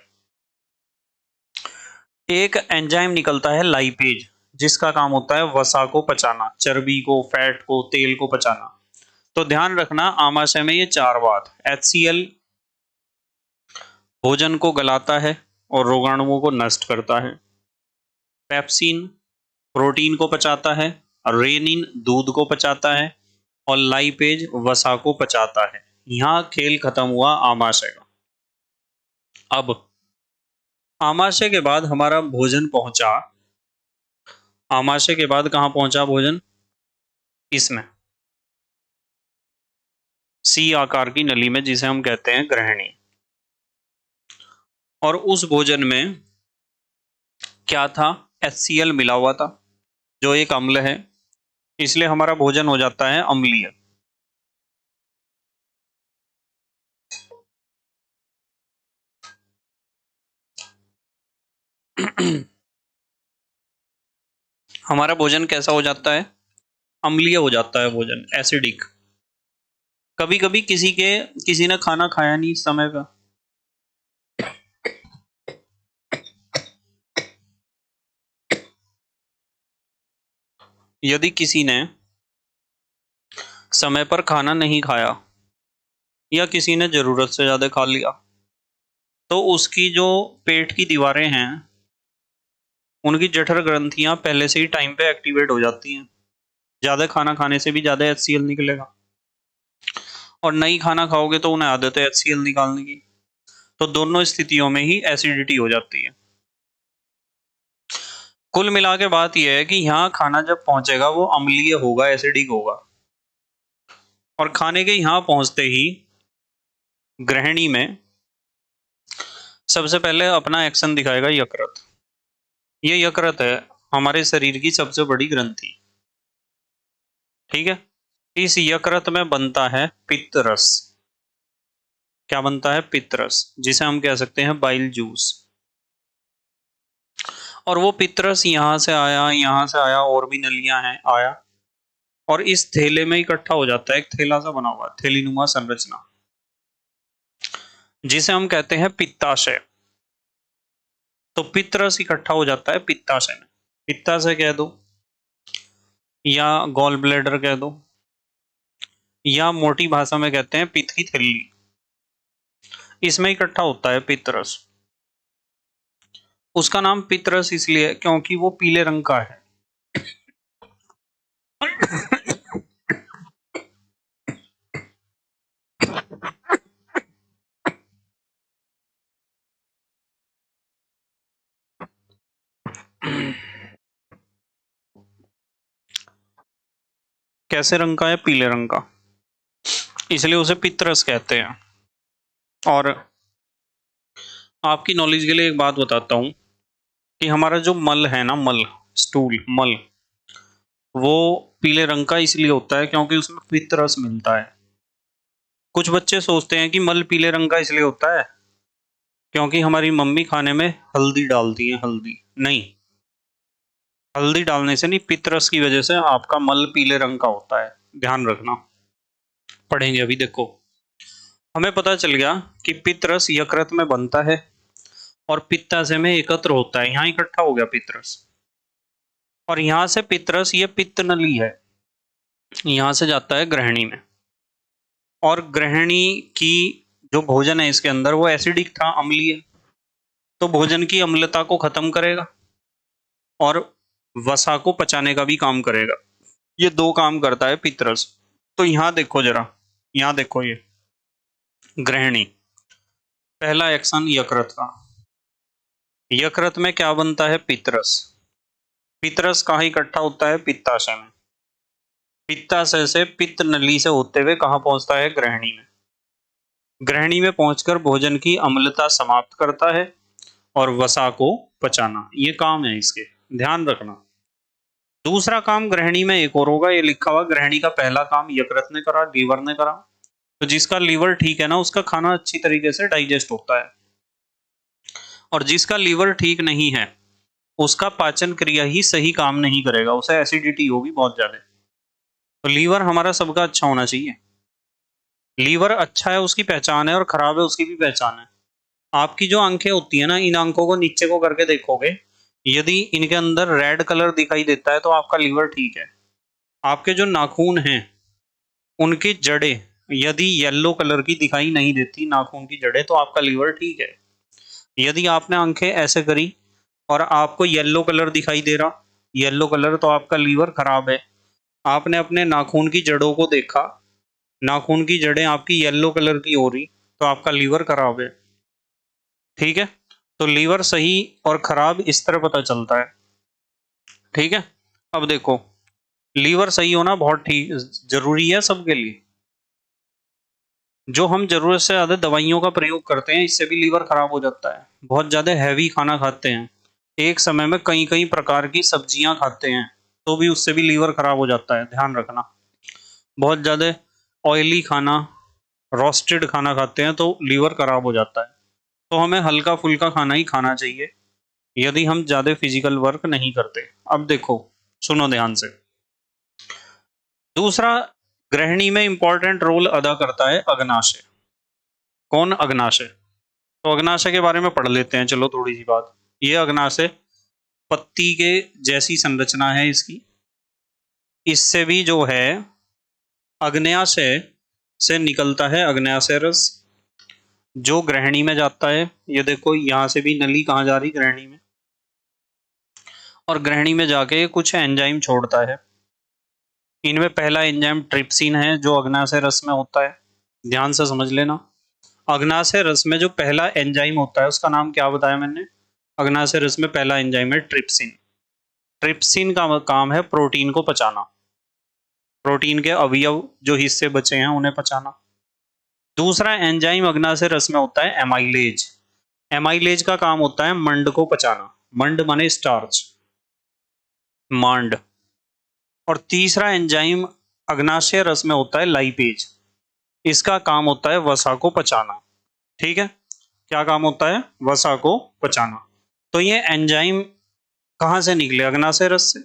Speaker 1: एक एंजाइम निकलता है लाइपेज, जिसका काम होता है वसा को पचाना, चर्बी को, फैट को, तेल को पचाना। तो ध्यान रखना, आमाशय में ये चार बात, HCl भोजन को गलाता है और रोगाणुओं को नष्ट करता है, पेप्सिन प्रोटीन को पचाता है, रेनिन दूध को पचाता है, और लाइपेज वसा को पचाता है। यहां खेल खत्म हुआ आमाशय का। अब आमाशय के बाद हमारा भोजन पहुंचा, आमाशय के बाद कहां पहुंचा भोजन, इसमें सी आकार की नली में, जिसे हम कहते हैं ग्रहणी। और उस भोजन में क्या था, HCl मिला हुआ था, जो एक अम्ल है, इसलिए हमारा भोजन हो जाता है अम्लीय। हमारा भोजन कैसा हो जाता है, अम्लीय हो जाता है भोजन, एसिडिक। कभी कभी किसी ने खाना खाया नहीं इस समय का, यदि किसी ने समय पर खाना नहीं खाया, या किसी ने जरूरत से ज्यादा खा लिया, तो उसकी जो पेट की दीवारें हैं, उनकी जठर ग्रंथियां पहले से ही टाइम पे एक्टिवेट हो जाती हैं। ज्यादा खाना खाने से भी ज्यादा HCl निकलेगा, और नई खाना खाओगे तो उन्हें आदत है HCl निकालने की। तो दोनों स्थितियों में ही एसिडिटी हो जाती है। कुल मिला के बात यह है कि यहाँ खाना जब पहुंचेगा वो अम्लीय होगा, एसिडिक होगा। और खाने के यहाँ पहुंचते ही ग्रहणी में सबसे पहले अपना एक्शन दिखाएगा यकृत। ये यकृत है हमारे शरीर की सबसे बड़ी ग्रंथि। ठीक है। इस यकृत में बनता है पित्तरस। क्या बनता है, पित्तरस, जिसे हम कह सकते हैं बाइल जूस। और वो पित्तरस यहाँ से आया, यहाँ से आया, और भी नलियां हैं, आया, और इस थैले में इकट्ठा हो जाता है, एक थैला सा बना हुआ है, थैलीनुमा संरचना, जिसे हम कहते हैं पित्ताशय। तो पित्तरस इकट्ठा हो जाता है पित्ताशय में, पित्ताशय कह दो, या गॉल ब्लैडर कह दो, या मोटी भाषा में कहते हैं पित्त की थैली। इसमें इकट्ठा होता है पित्तरस। उसका नाम पित्तरस इसलिए है क्योंकि वो पीले रंग का है। कैसे रंग का है? पीले रंग का, इसलिए उसे पितरस कहते हैं। और आपकी नॉलेज के लिए एक बात बताता हूँ कि हमारा जो मल है ना, मल, स्टूल, मल, वो पीले रंग का इसलिए होता है क्योंकि उसमें पितरस मिलता है। कुछ बच्चे सोचते हैं कि मल पीले रंग का इसलिए होता है क्योंकि हमारी मम्मी खाने में हल्दी डालती है। हल्दी नहीं, हल्दी डालने से नहीं, पितरस की वजह से आपका मल पीले रंग का होता है। ध्यान रखना, पढ़ेंगे अभी। देखो, हमें पता चल गया कि पितरस यकृत में बनता है और पित्ताशय में एकत्र होता है। यहाँ इकट्ठा हो गया पितरस, और यहाँ से पितरस, ये पित्त नली है, यहाँ से जाता है ग्रहणी में। और ग्रहणी की जो भोजन है इसके अंदर, वो एसिडिक था, अम्लीय, तो भोजन की अम्लता को खत्म करेगा और वसा को पचाने का भी काम करेगा। ये दो काम करता है पितरस। तो यहाँ देखो जरा, यहाँ देखो, ये ग्रहणी, पहला एक्शन यकृत का। यकृत में क्या बनता है? पितरस। पितरस कहाँ इकट्ठा होता है? पित्ताशय में। पित्ताशय से पित्त नली से होते हुए कहाँ पहुंचता है? ग्रहणी में। ग्रहणी में पहुंचकर भोजन की अम्लता समाप्त करता है और वसा को पचाना, ये काम है इसके, ध्यान रखना। दूसरा काम ग्रहणी में एक और होगा, ये लिखा हुआ, ग्रहणी का पहला काम यकृत ने करा, लीवर ने करा। तो जिसका लीवर ठीक है ना, उसका खाना अच्छी तरीके से डाइजेस्ट होता है, और जिसका लीवर ठीक नहीं है उसका पाचन क्रिया ही सही काम नहीं करेगा, उसे एसिडिटी होगी बहुत ज्यादा। तो लीवर हमारा सबका अच्छा होना चाहिए। लीवर अच्छा है उसकी पहचान है, और खराब है उसकी भी पहचान है। आपकी जो आंखें होती है ना, इन आंखों को नीचे को करके देखोगे, यदि इनके अंदर रेड कलर दिखाई देता है तो आपका लीवर ठीक है। आपके जो नाखून हैं उनकी जड़ें यदि येलो कलर की दिखाई नहीं देती, नाखून की जड़ें, तो आपका लीवर ठीक है। यदि आपने आंखें ऐसे करी और आपको येलो कलर दिखाई दे रहा, येलो कलर, तो आपका लीवर खराब है। आपने अपने नाखून की जड़ों को देखा, नाखून की जड़ें आपकी येलो कलर की हो रही, तो आपका लीवर खराब है। ठीक है, तो लीवर सही और खराब इस तरह पता चलता है। ठीक है, अब देखो, लीवर सही होना बहुत ठीक जरूरी है सबके लिए। जो हम जरूरत से ज्यादा दवाइयों का प्रयोग करते हैं, इससे भी लीवर खराब हो जाता है। बहुत ज्यादा हैवी खाना खाते हैं, एक समय में कई कई प्रकार की सब्जियां खाते हैं, तो भी उससे भी लीवर खराब हो जाता है, ध्यान रखना। बहुत ज्यादा ऑयली खाना, रोस्टेड खाना खाते हैं तो लीवर खराब हो जाता है। तो हमें हल्का फुल्का खाना ही खाना चाहिए यदि हम ज्यादा फिजिकल वर्क नहीं करते। अब देखो, सुनो ध्यान से। दूसरा, गृहिणी में इंपॉर्टेंट रोल अदा करता है अग्नाशय। कौन? अग्नाशय। तो अग्नाशय के बारे में पढ़ लेते हैं, चलो थोड़ी सी बात। ये अग्नाशय पत्ती के जैसी संरचना है इसकी। इससे भी जो है अग्न्याशय से निकलता है अग्न्याशय रस, जो ग्रहणी में जाता है। ये देखो, यहां से भी नली कहाँ जा रही? ग्रहणी में। और ग्रहणी में जाके कुछ एंजाइम छोड़ता है। इनमें पहला एंजाइम ट्रिप्सिन है, जो अग्न्याशय रस में होता है। ध्यान से समझ लेना, अग्न्याशय रस में जो पहला एंजाइम होता है उसका नाम क्या बताया मैंने? अग्न्याशय रस में पहला एंजाइम है ट्रिप्सिन। ट्रिप्सिन का काम है प्रोटीन को पचाना, प्रोटीन के अवयव जो हिस्से बचे हैं उन्हें पचाना। दूसरा एंजाइम अग्न्याशय रस में होता है एमाइलेज। एमाइलेज का काम होता है मंड को पचाना। मंड माने स्टार्च, मांड। और तीसरा एंजाइम अग्न्याशय रस में होता है लाइपेज। इसका काम होता है वसा को पचाना। ठीक है, क्या काम होता है? वसा को पचाना। तो ये एंजाइम कहां से निकले? अग्न्याशय रस से।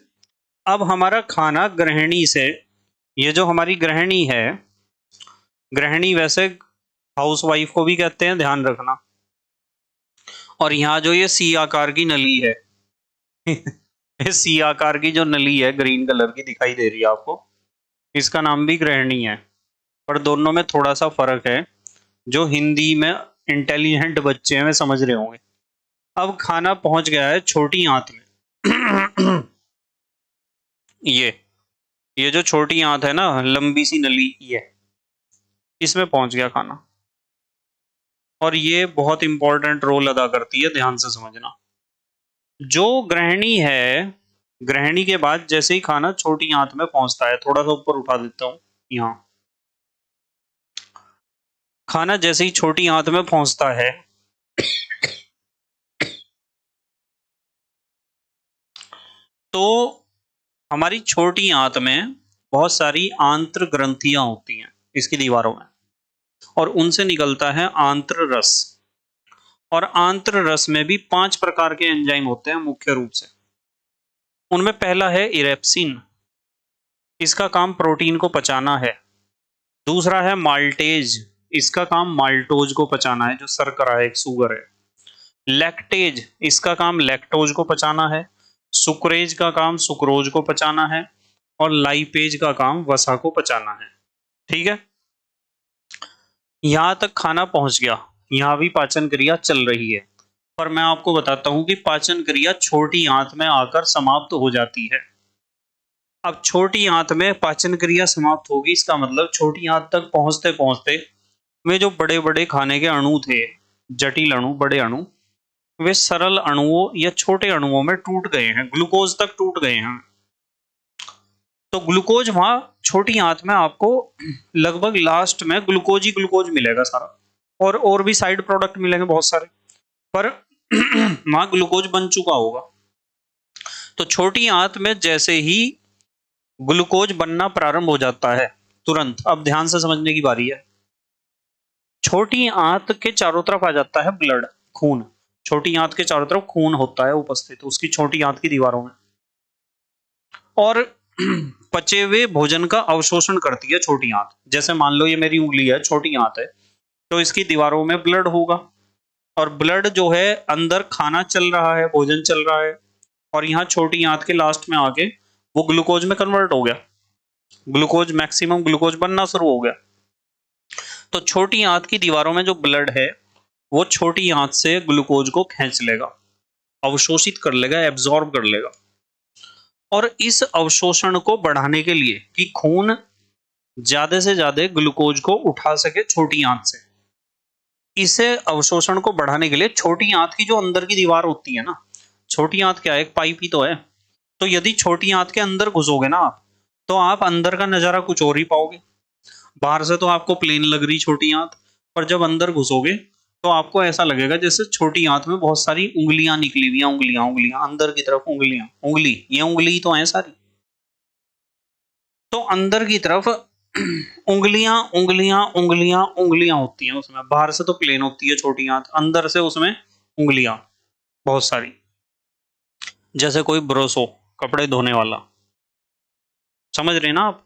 Speaker 1: अब हमारा खाना ग्रहणी से, ये जो हमारी ग्रहणी है, ग्रहणी वैसे हाउसवाइफ को भी कहते हैं, ध्यान रखना। और यहाँ जो ये सी आकार की नली है ये सी आकार की जो नली है, ग्रीन कलर की दिखाई दे रही है आपको, इसका नाम भी ग्रहणी है। पर दोनों में थोड़ा सा फर्क है। जो हिंदी में इंटेलिजेंट बच्चे हैं, वे समझ रहे होंगे। अब खाना पहुंच गया है छोटी आंत में। ये जो छोटी आंत है ना, लंबी सी नली, ये इसमें पहुंच गया खाना। और ये बहुत इंपॉर्टेंट रोल अदा करती है, ध्यान से समझना। जो गृहिणी है, गृहिणी के बाद जैसे ही खाना छोटी आंत में पहुंचता है, थोड़ा सा ऊपर उठा देता हूं यहाँ, खाना जैसे ही छोटी आंत में पहुंचता है तो हमारी छोटी आंत में बहुत सारी आंत्र ग्रंथियां होती हैं इसकी दीवारों में, और उनसे निकलता है आंत्र रस। और आंत्र रस में भी 5 प्रकार के एंजाइम होते हैं मुख्य रूप से। उनमें पहला है इरेप्सिन, इसका काम प्रोटीन को पचाना है। दूसरा है माल्टेज, इसका काम माल्टोज को पचाना है, जो शर्करा है, एक शुगर है। लैक्टेज, इसका काम लैक्टोज को पचाना है। सुक्रेज का काम सुक्रोज को पचाना है। और लाइपेज का काम वसा को पचाना है। ठीक है, यहां तक खाना पहुंच गया, यहां भी पाचन क्रिया चल रही है। पर मैं आपको बताता हूं कि पाचन क्रिया छोटी आंत में आकर समाप्त हो जाती है। अब छोटी आंत में पाचन क्रिया समाप्त होगी, इसका मतलब छोटी आंत तक पहुंचते पहुंचते वे जो बड़े बड़े खाने के अणु थे, जटिल अणु, बड़े अणु, वे सरल अणुओं या छोटे अणुओं में टूट गए हैं, ग्लूकोज तक टूट गए हैं। तो ग्लूकोज वहां छोटी आंत में आपको लगभग लास्ट में ग्लूकोज ही ग्लूकोज मिलेगा सारा, और भी साइड प्रोडक्ट मिलेंगे बहुत सारे, पर वहां ग्लूकोज बन चुका होगा। तो छोटी आंत में जैसे ही ग्लूकोज बनना प्रारंभ हो जाता है तुरंत, अब ध्यान से समझने की बारी है, छोटी आंत के चारों तरफ आ जाता है ब्लड, खून। छोटी आंत के चारों तरफ खून होता है उपस्थित उसकी छोटी आंत की दीवारों में, और पचे हुए भोजन का अवशोषण करती है छोटी आंत। जैसे मान लो ये मेरी उंगली है, छोटी आंत है, तो इसकी दीवारों में ब्लड होगा, और ब्लड जो है, अंदर खाना चल रहा है, भोजन चल रहा है, और यहाँ छोटी आंत के लास्ट में आके वो ग्लूकोज में कन्वर्ट हो गया, ग्लूकोज, मैक्सिमम ग्लूकोज बनना शुरू हो गया। तो छोटी आंत की दीवारों में जो ब्लड है वो छोटी आंत से ग्लूकोज को खींच लेगा, अवशोषित कर लेगा, एब्जॉर्ब कर लेगा। और इस अवशोषण को बढ़ाने के लिए कि खून ज्यादा से ज्यादा ग्लूकोज को उठा सके छोटी आंत से, इसे अवशोषण को बढ़ाने के लिए छोटी आंत की जो अंदर की दीवार होती है ना, छोटी आंत क्या है, एक पाइप ही तो है। तो यदि छोटी आंत के अंदर घुसोगे ना आप, तो आप अंदर का नजारा कुछ और ही पाओगे। बाहर से तो आपको प्लेन लग रही छोटी आंत, पर जब अंदर घुसोगे तो आपको ऐसा लगेगा जैसे छोटी आंत में बहुत सारी उंगलियां निकली हुई हैं, उंगलियां उंगलियां अंदर की तरफ, उंगलियां, उंगली, ये उंगली तो है सारी। तो अंदर की तरफ उंगलियां उंगलियां उंगलियां उंगलियां होती हैं उसमें। बाहर से तो प्लेन होती है छोटी आंत, अंदर से उसमें उंगलियां बहुत सारी, जैसे कोई ब्रश हो, कपड़े धोने वाला। समझ रहे ना आप?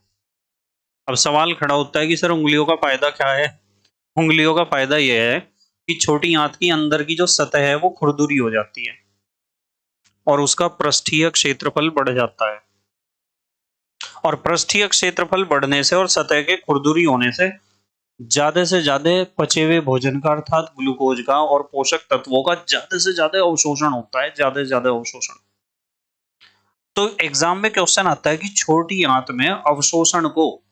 Speaker 1: अब सवाल खड़ा होता है कि सर उंगलियों का फायदा क्या है। उंगलियों का फायदा यह है कि छोटी आंत की अंदर की जो सतह है वो खुरदुरी हो जाती है, और उसका पृष्ठीय क्षेत्रफल बढ़ जाता है। और पृष्ठीय क्षेत्रफल बढ़ने से और सतह के खुरदुरी होने से ज्यादा पचे हुए भोजन का, अर्थात ग्लूकोज का और पोषक तत्वों का ज्यादा से ज्यादा अवशोषण होता है, ज्यादा से ज्यादा अवशोषण। तो एग्जाम में क्वेश्चन आता है कि छोटी आंत में अवशोषण को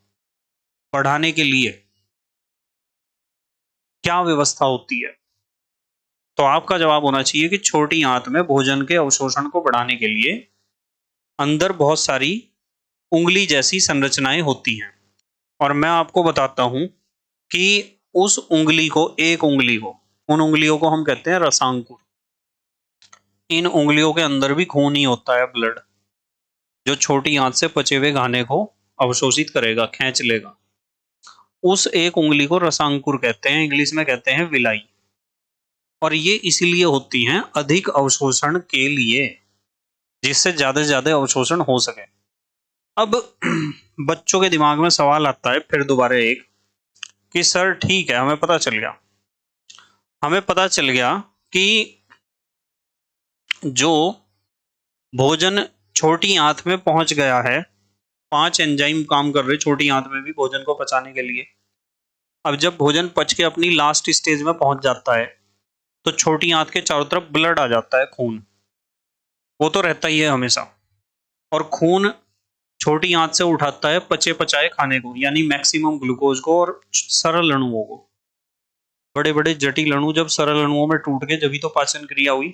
Speaker 1: बढ़ाने के लिए क्या व्यवस्था होती है, तो आपका जवाब होना चाहिए कि छोटी आंत में भोजन के अवशोषण को बढ़ाने के लिए अंदर बहुत सारी उंगली जैसी संरचनाएं होती हैं। और मैं आपको बताता हूं कि उस उंगली को, एक उंगली को, उन उंगलियों को हम कहते हैं रसांकुर। इन उंगलियों के अंदर भी खून ही होता है, ब्लड, जो छोटी आंत से पचे हुए खाने को अवशोषित करेगा, खींच लेगा। उस एक उंगली को रसांकुर कहते हैं, इंग्लिश में कहते हैं विलाई। और ये इसीलिए होती हैं अधिक अवशोषण के लिए, जिससे ज्यादा से ज्यादा अवशोषण हो सके। अब बच्चों के दिमाग में सवाल आता है फिर दोबारा एक, कि सर ठीक है, हमें पता चल गया कि जो भोजन छोटी आंत में पहुंच गया है, 5 एंजाइम काम कर रहे छोटी आंत में भी भोजन को पचाने के लिए। अब जब भोजन पच के अपनी लास्ट स्टेज में पहुंच जाता है तो छोटी आंत के चारों तरफ ब्लड आ जाता है, खून, वो तो रहता ही है हमेशा। और खून छोटी आंत से उठाता है पचे पचाए खाने को, यानी मैक्सिमम ग्लूकोज को और सरल अणुओं को। बड़े बड़े जटिल अणु जब सरल अणुओं में टूट गए, जभी तो पाचन क्रिया हुई,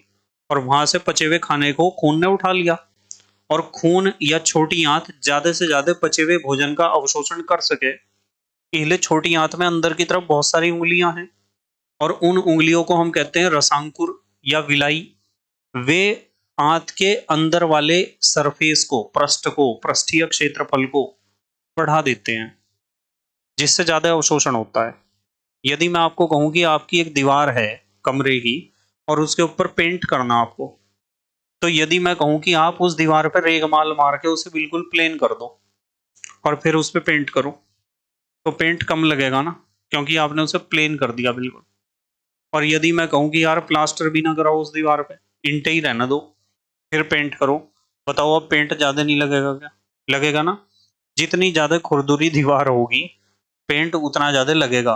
Speaker 1: और वहां से पचे हुए खाने को खून ने उठा लिया। और खून या छोटी आंत ज्यादा से ज्यादा पचे हुए भोजन का अवशोषण कर सके, इसलिए छोटी आंत में अंदर की तरफ बहुत सारी उंगलियां हैं, और उन उंगलियों को हम कहते हैं रसांकुर या विलाई। वे आंत के अंदर वाले सरफेस को, पृष्ठ को, पृष्ठीय क्षेत्रफल को बढ़ा देते हैं, जिससे ज्यादा अवशोषण होता है। यदि मैं आपको कहूं कि आपकी एक दीवार है कमरे की और उसके ऊपर पेंट करना आपको, तो यदि मैं कहूं कि आप उस दीवार पर रेगमाल मार के उसे बिल्कुल प्लेन कर दो और फिर उस पर पेंट करो, तो पेंट कम लगेगा ना, क्योंकि आपने उसे प्लेन कर दिया बिल्कुल। और यदि मैं कहूं कि यार प्लास्टर भी ना कराओ उस दीवार पे, ईंटें ही रहने दो, फिर पेंट करो, बताओ अब पेंट ज्यादा नहीं लगेगा क्या? लगेगा ना। जितनी ज्यादा खुरदुरी दीवार होगी, पेंट उतना ज्यादा लगेगा।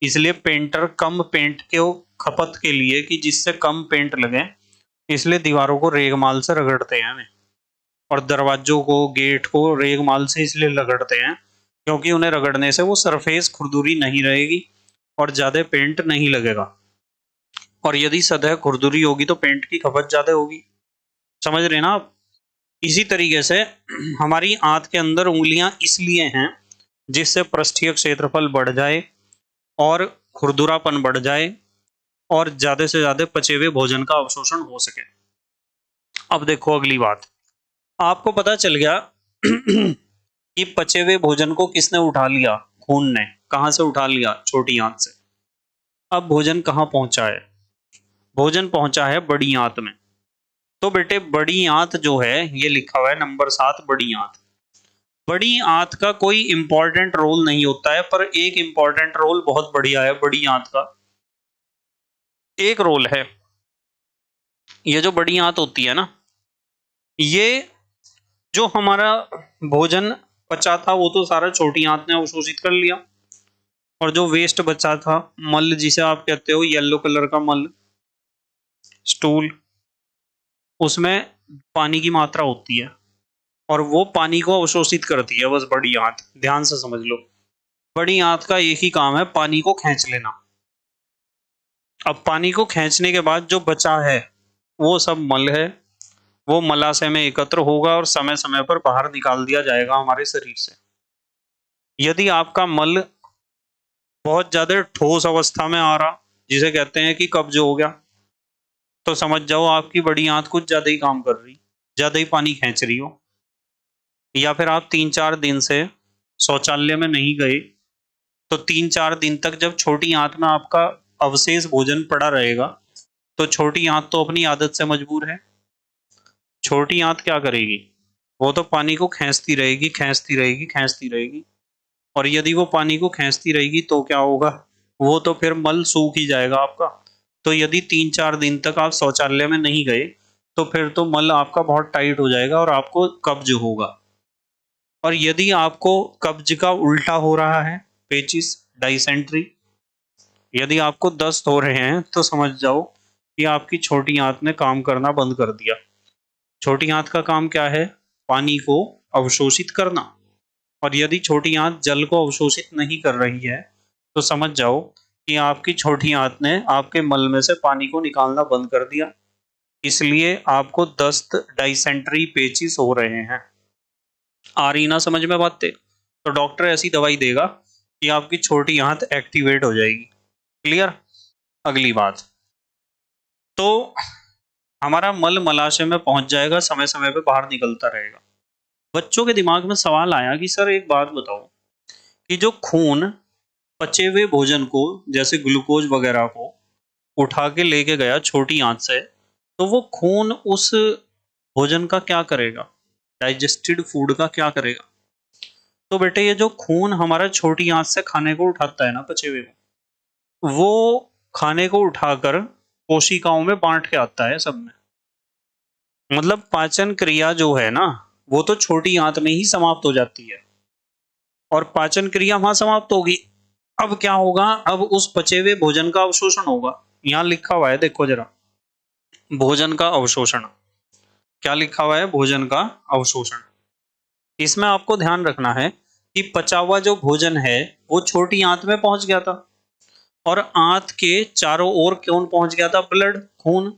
Speaker 1: इसलिए पेंटर कम पेंट के खपत के लिए, कि जिससे कम पेंट लगे, इसलिए दीवारों को रेगमाल से रगड़ते हैं हमें। और दरवाजों को, गेट को रेगमाल से इसलिए रगड़ते हैं क्योंकि उन्हें रगड़ने से वो सरफेस खुरदुरी नहीं रहेगी और ज्यादा पेंट नहीं लगेगा। और यदि सतह खुरदुरी होगी तो पेंट की खपत ज्यादा होगी। समझ रहे ना आप? इसी तरीके से हमारी आंत के अंदर उंगलियां इसलिए हैं जिससे पृष्ठीय क्षेत्रफल बढ़ जाए और खुरदुरापन बढ़ जाए और ज्यादा से ज्यादा पचे हुए भोजन का अवशोषण हो सके। अब देखो अगली बात, आपको पता चल गया कि पचे हुए भोजन को किसने उठा लिया? खून ने। कहां से उठा लिया? छोटी आंत से। अब भोजन कहां पहुंचा है? भोजन पहुंचा है बड़ी आंत में। तो बेटे बड़ी आंत जो है, ये लिखा हुआ है नंबर 7, बड़ी आंत। बड़ी आंत का कोई इंपॉर्टेंट रोल नहीं होता है, पर एक इंपॉर्टेंट रोल बहुत बढ़िया है बड़ी आंत का। एक रोल है, ये जो बड़ी आंत होती है ना, ये जो हमारा भोजन बचा था वो तो सारा छोटी आंत ने अवशोषित कर लिया, और जो वेस्ट बचा था, मल जिसे आप कहते हो, येलो कलर का मल, स्टूल, उसमें पानी की मात्रा होती है और वो पानी को अवशोषित करती है बस बड़ी आंत। ध्यान से समझ लो, बड़ी आंत का एक ही काम है, पानी को खींच लेना। अब पानी को खींचने के बाद जो बचा है वो सब मल है, वो मलाशय में एकत्र होगा और समय समय पर बाहर निकाल दिया जाएगा हमारे शरीर से। यदि आपका मल बहुत ज्यादा ठोस अवस्था में आ रहा, जिसे कहते हैं कि कब्ज हो गया, तो समझ जाओ आपकी बड़ी आंत कुछ ज्यादा ही काम कर रही, ज्यादा ही पानी खींच रही हो। या फिर आप 3-4 दिन से शौचालय में नहीं गए, तो 3-4 दिन तक जब छोटी आंत में आपका अवशेष भोजन पड़ा रहेगा, तो छोटी आंत तो अपनी आदत से मजबूर है। छोटी आंत क्या करेगी? वो तो पानी को खींचती रहेगी, खींचती रहेगी, खींचती रहेगी। और यदि वो पानी को खींचती रहेगी तो क्या होगा? वो तो फिर मल सूख ही जाएगा आपका। तो यदि 3-4 दिन तक आप शौचालय में नहीं गए, तो फिर तो मल आपका बहुत टाइट हो जाएगा और आपको कब्ज होगा। और यदि आपको कब्ज का उल्टा हो रहा है, पेचिस, डाइसेंट्री, यदि आपको दस्त हो रहे हैं, तो समझ जाओ कि आपकी छोटी आंत ने काम करना बंद कर दिया। छोटी आंत का काम क्या है? पानी को अवशोषित करना। और यदि छोटी आंत जल को अवशोषित नहीं कर रही है, तो समझ जाओ कि आपकी छोटी आंत ने आपके मल में से पानी को निकालना बंद कर दिया। इसलिए आपको दस्त, डाइसेंट्री, पेचिस हो रहे हैं। आ रही ना समझ में बातें? तो डॉक्टर ऐसी दवाई देगा कि आपकी छोटी आंत एक्टिवेट हो जाएगी। क्लियर? अगली बात, तो हमारा मल मलाशय में पहुंच जाएगा, समय समय पे बाहर निकलता रहेगा। बच्चों के दिमाग में सवाल आया कि सर एक बात बताओ, कि जो खून पचे हुए भोजन को, जैसे ग्लूकोज वगैरह को उठा के लेके गया छोटी आंत से, तो वो खून उस भोजन का क्या करेगा? डाइजेस्टेड फूड का क्या करेगा? तो बेटे ये जो खून हमारा छोटी आंत से खाने को उठाता है ना, पचे हुए को, वो खाने को उठाकर कोशिकाओं में बांट के आता है सब में। मतलब पाचन क्रिया जो है ना, वो तो छोटी आंत में ही समाप्त हो जाती है। और पाचन क्रिया वहां समाप्त होगी, अब क्या होगा, अब उस पचे हुए भोजन का अवशोषण होगा। यहाँ लिखा हुआ है, देखो जरा, भोजन का अवशोषण। क्या लिखा हुआ है? भोजन का अवशोषण। इसमें आपको ध्यान रखना है कि पचा हुआ जो भोजन है वो छोटी आंत में पहुंच गया था, और आंत के चारों ओर कौन पहुंच गया था? ब्लड, खून,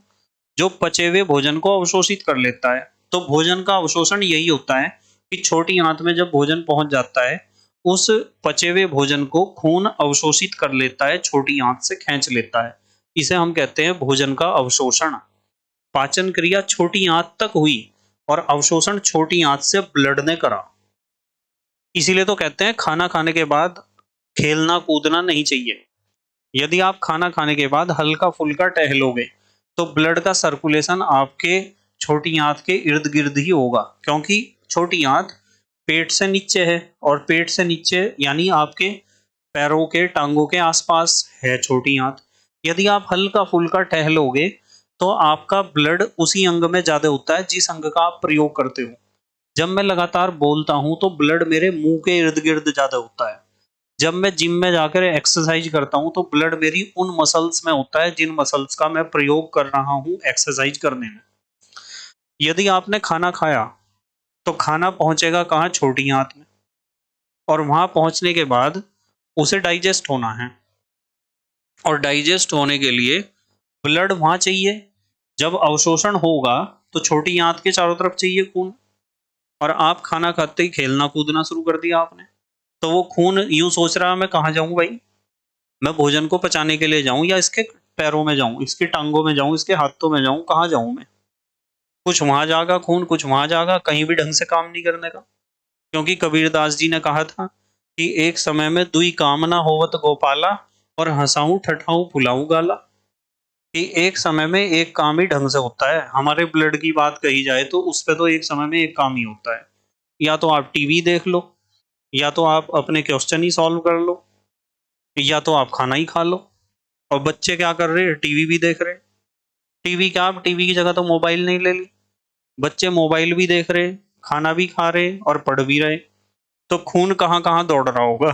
Speaker 1: जो पचे हुए भोजन को अवशोषित कर लेता है। तो भोजन का अवशोषण यही होता है कि छोटी आंत में जब भोजन पहुंच जाता है, उस पचे हुए भोजन को खून अवशोषित कर लेता है, छोटी आंत से खींच लेता है। इसे हम कहते हैं भोजन का अवशोषण। पाचन क्रिया छोटी आंत तक हुई और अवशोषण छोटी आंत से ब्लड ने करा। इसीलिए तो कहते हैं खाना खाने के बाद खेलना कूदना नहीं चाहिए। यदि आप खाना खाने के बाद हल्का फुल्का टहलोगे तो ब्लड का सर्कुलेशन आपके छोटी आंत के इर्द गिर्द ही होगा, क्योंकि छोटी आंत पेट से नीचे है, और पेट से नीचे यानी आपके पैरों के टांगों के आसपास है छोटी आंत। यदि आप हल्का फुल्का टहलोगे तो आपका ब्लड उसी अंग में ज्यादा होता है जिस अंग का आप प्रयोग करते हो। जब मैं लगातार बोलता हूं तो ब्लड मेरे मुंह के इर्द गिर्द ज्यादा होता है। जब मैं जिम में जाकर एक्सरसाइज करता हूं तो ब्लड मेरी उन मसल्स में होता है जिन मसल्स का मैं प्रयोग कर रहा हूं एक्सरसाइज करने में। यदि आपने खाना खाया तो खाना पहुंचेगा कहाँ? छोटी आंत में, और वहां पहुंचने के बाद उसे डाइजेस्ट होना है, और डाइजेस्ट होने के लिए ब्लड वहां चाहिए। जब अवशोषण होगा तो छोटी आंत के चारों तरफ चाहिए खून, और आप खाना खाते ही खेलना कूदना शुरू कर दिया आपने, तो वो खून यूं सोच रहा है मैं कहाँ जाऊं भाई, मैं भोजन को पचाने के लिए जाऊं या इसके पैरों में जाऊं, इसकी टांगों में जाऊं, इसके हाथों में जाऊं, कहाँ जाऊं मैं? कुछ वहां जागा खून, कुछ वहां जागा, कहीं भी ढंग से काम नहीं करने का। क्योंकि कबीरदास जी ने कहा था कि एक समय में दुई काम ना होवत गोपाला, और हंसाऊं ठठाऊं फुलाऊं गाला। कि एक समय में एक काम ही ढंग से होता है। हमारे ब्लड की बात कही जाए तो उस पे तो एक समय में एक काम ही होता है, या तो आप टीवी देख लो, या तो आप अपने क्वेश्चन ही सॉल्व कर लो, या तो आप खाना ही खा लो। और बच्चे क्या कर रहे हैं? टीवी भी देख रहे हैं। टीवी क्या, आप टीवी की जगह तो मोबाइल नहीं ले ली, बच्चे मोबाइल भी देख रहे, खाना भी खा रहे और पढ़ भी रहे। तो खून कहाँ कहाँ दौड़ रहा होगा?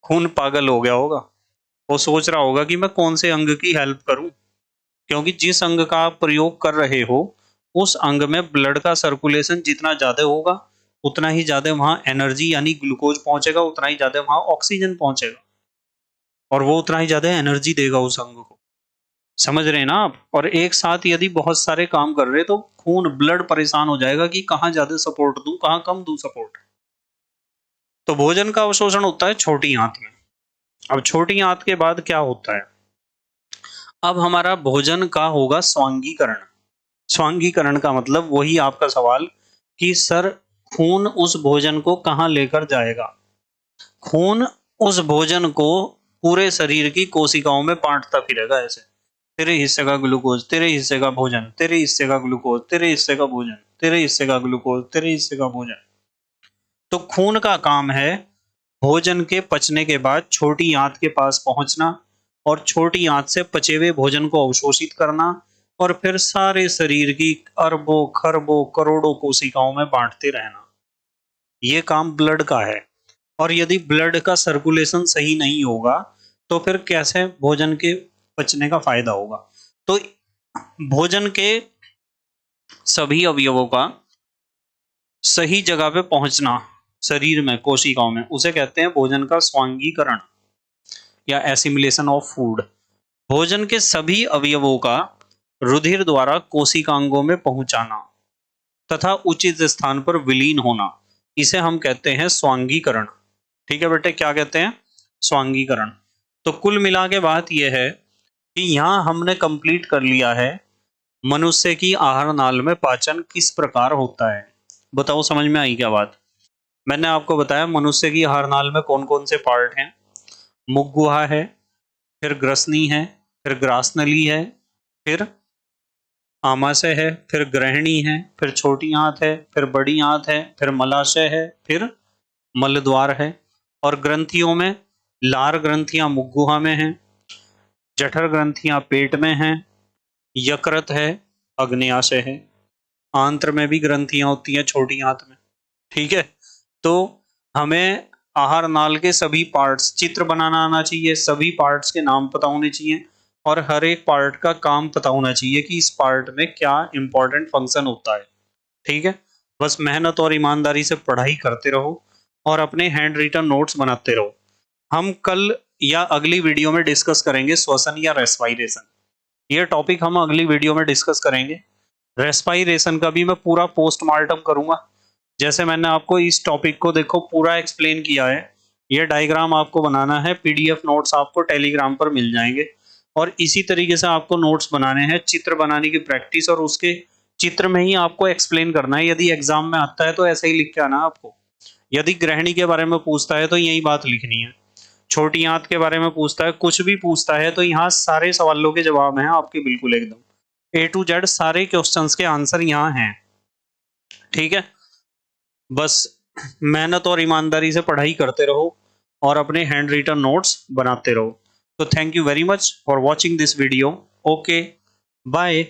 Speaker 1: खून पागल हो गया होगा, वो सोच रहा होगा कि मैं कौन से अंग की हेल्प करूं, क्योंकि जिस अंग का आप प्रयोग कर रहे हो उस अंग में ब्लड का सर्कुलेशन जितना ज्यादा होगा उतना ही ज्यादा वहां एनर्जी यानी ग्लूकोज पहुंचेगा, उतना ही ज्यादा वहां ऑक्सीजन पहुंचेगा, और वो उतना ही ज्यादा एनर्जी देगा उस अंग को। समझ रहे हैं ना आप? और एक साथ यदि बहुत सारे काम कर रहे तो खून ब्लड परेशान हो जाएगा कि कहाँ ज्यादा सपोर्ट दूं, कहाँ कम दूं सपोर्ट। तो भोजन का अवशोषण होता है छोटी आंत में। अब छोटी आंत के बाद क्या होता है? अब हमारा भोजन का होगा स्वांगीकरण। स्वांगीकरण का मतलब वही आपका सवाल कि सर खून उस भोजन को कहाँ लेकर जाएगा। खून उस भोजन को पूरे शरीर की कोशिकाओं में बांटता फिरेगा ऐसे, तेरे हिस्से का ग्लूकोज, तेरे हिस्से का भोजन, तेरे हिस्से का ग्लूकोज, तेरे हिस्से का भोजन, तेरे हिस्से का ग्लूकोज, तेरे हिस्से का भोजन। तो खून का काम है भोजन के पचने के बाद छोटी आंत के पास पहुंचना, और छोटी आंत से पचे हुए भोजन को अवशोषित करना, और फिर सारे शरीर की अरबों खरबों करोड़ों कोशिकाओं में बांटते रहना। ये काम ब्लड का है। और यदि ब्लड का सर्कुलेशन सही नहीं होगा तो फिर कैसे भोजन के पचने का फायदा होगा? तो भोजन के सभी अवयवों का सही जगह पे पहुंचना शरीर में कोशिकाओं में, उसे कहते हैं भोजन का स्वांगीकरण या एसिमिलेशन ऑफ फूड। भोजन के सभी अवयवों का रुधिर द्वारा कोशिकांगों में पहुंचाना तथा उचित स्थान पर विलीन होना, इसे हम कहते हैं स्वांगीकरण। ठीक है बेटे, क्या कहते हैं? स्वांगीकरण। तो कुल मिला के बात यह है कि यहाँ हमने कंप्लीट कर लिया है मनुष्य की आहार नाल में पाचन किस प्रकार होता है। बताओ समझ में आई क्या बात? मैंने आपको बताया मनुष्य की आहार नाल में कौन कौन से पार्ट हैं। मुख गुहा है, फिर ग्रसनी है, फिर ग्रासनली है, फिर आमाशय है, फिर ग्रहणी है, फिर छोटी आंत है, फिर बड़ी आंत है, फिर मलाशय है, फिर मलद्वार है। और ग्रंथियों में लार ग्रंथियां मुख गुहा में हैं, जठर ग्रंथियां पेट में हैं, यकृत है, अग्न्याशय है। आंत्र में भी ग्रंथियां होती हैं छोटी आंत में। ठीक है, तो हमें आहार नाल के सभी पार्ट्स, चित्र बनाना आना चाहिए, सभी पार्ट्स के नाम पता होने चाहिए और हर एक पार्ट का काम पता होना चाहिए कि इस पार्ट में क्या इंपॉर्टेंट फंक्शन होता है। ठीक है, बस मेहनत और ईमानदारी से पढ़ाई करते रहो और अपने हैंड रिटन नोट्स बनाते रहो। हम कल या अगली वीडियो में डिस्कस करेंगे श्वसन या रेस्पायरेशन। ये टॉपिक हम अगली वीडियो में डिस्कस करेंगे। रेस्पायरेशन का भी मैं पूरा पोस्टमार्टम करूंगा। जैसे मैंने आपको इस टॉपिक को देखो पूरा एक्सप्लेन किया है। ये डायग्राम आपको बनाना है, पीडीएफ नोट्स आपको टेलीग्राम पर मिल जाएंगे और इसी तरीके से आपको नोट्स बनाने हैं, चित्र बनाने की प्रैक्टिस और उसके चित्र में ही आपको एक्सप्लेन करना है। यदि एग्जाम में आता है तो ऐसे ही लिख के आना आपको। यदि गृहिणी के बारे में पूछता है तो यही बात लिखनी है। छोटी आंत के बारे में पूछता है, कुछ भी पूछता है तो यहाँ सारे सवालों के जवाब हैं आपके, बिल्कुल एकदम A to Z सारे क्वेश्चंस के आंसर यहाँ हैं। ठीक है, बस मेहनत और ईमानदारी से पढ़ाई करते रहो और अपने हैंड रिटन नोट्स बनाते रहो। तो thank you very much for watching this video. Okay, bye.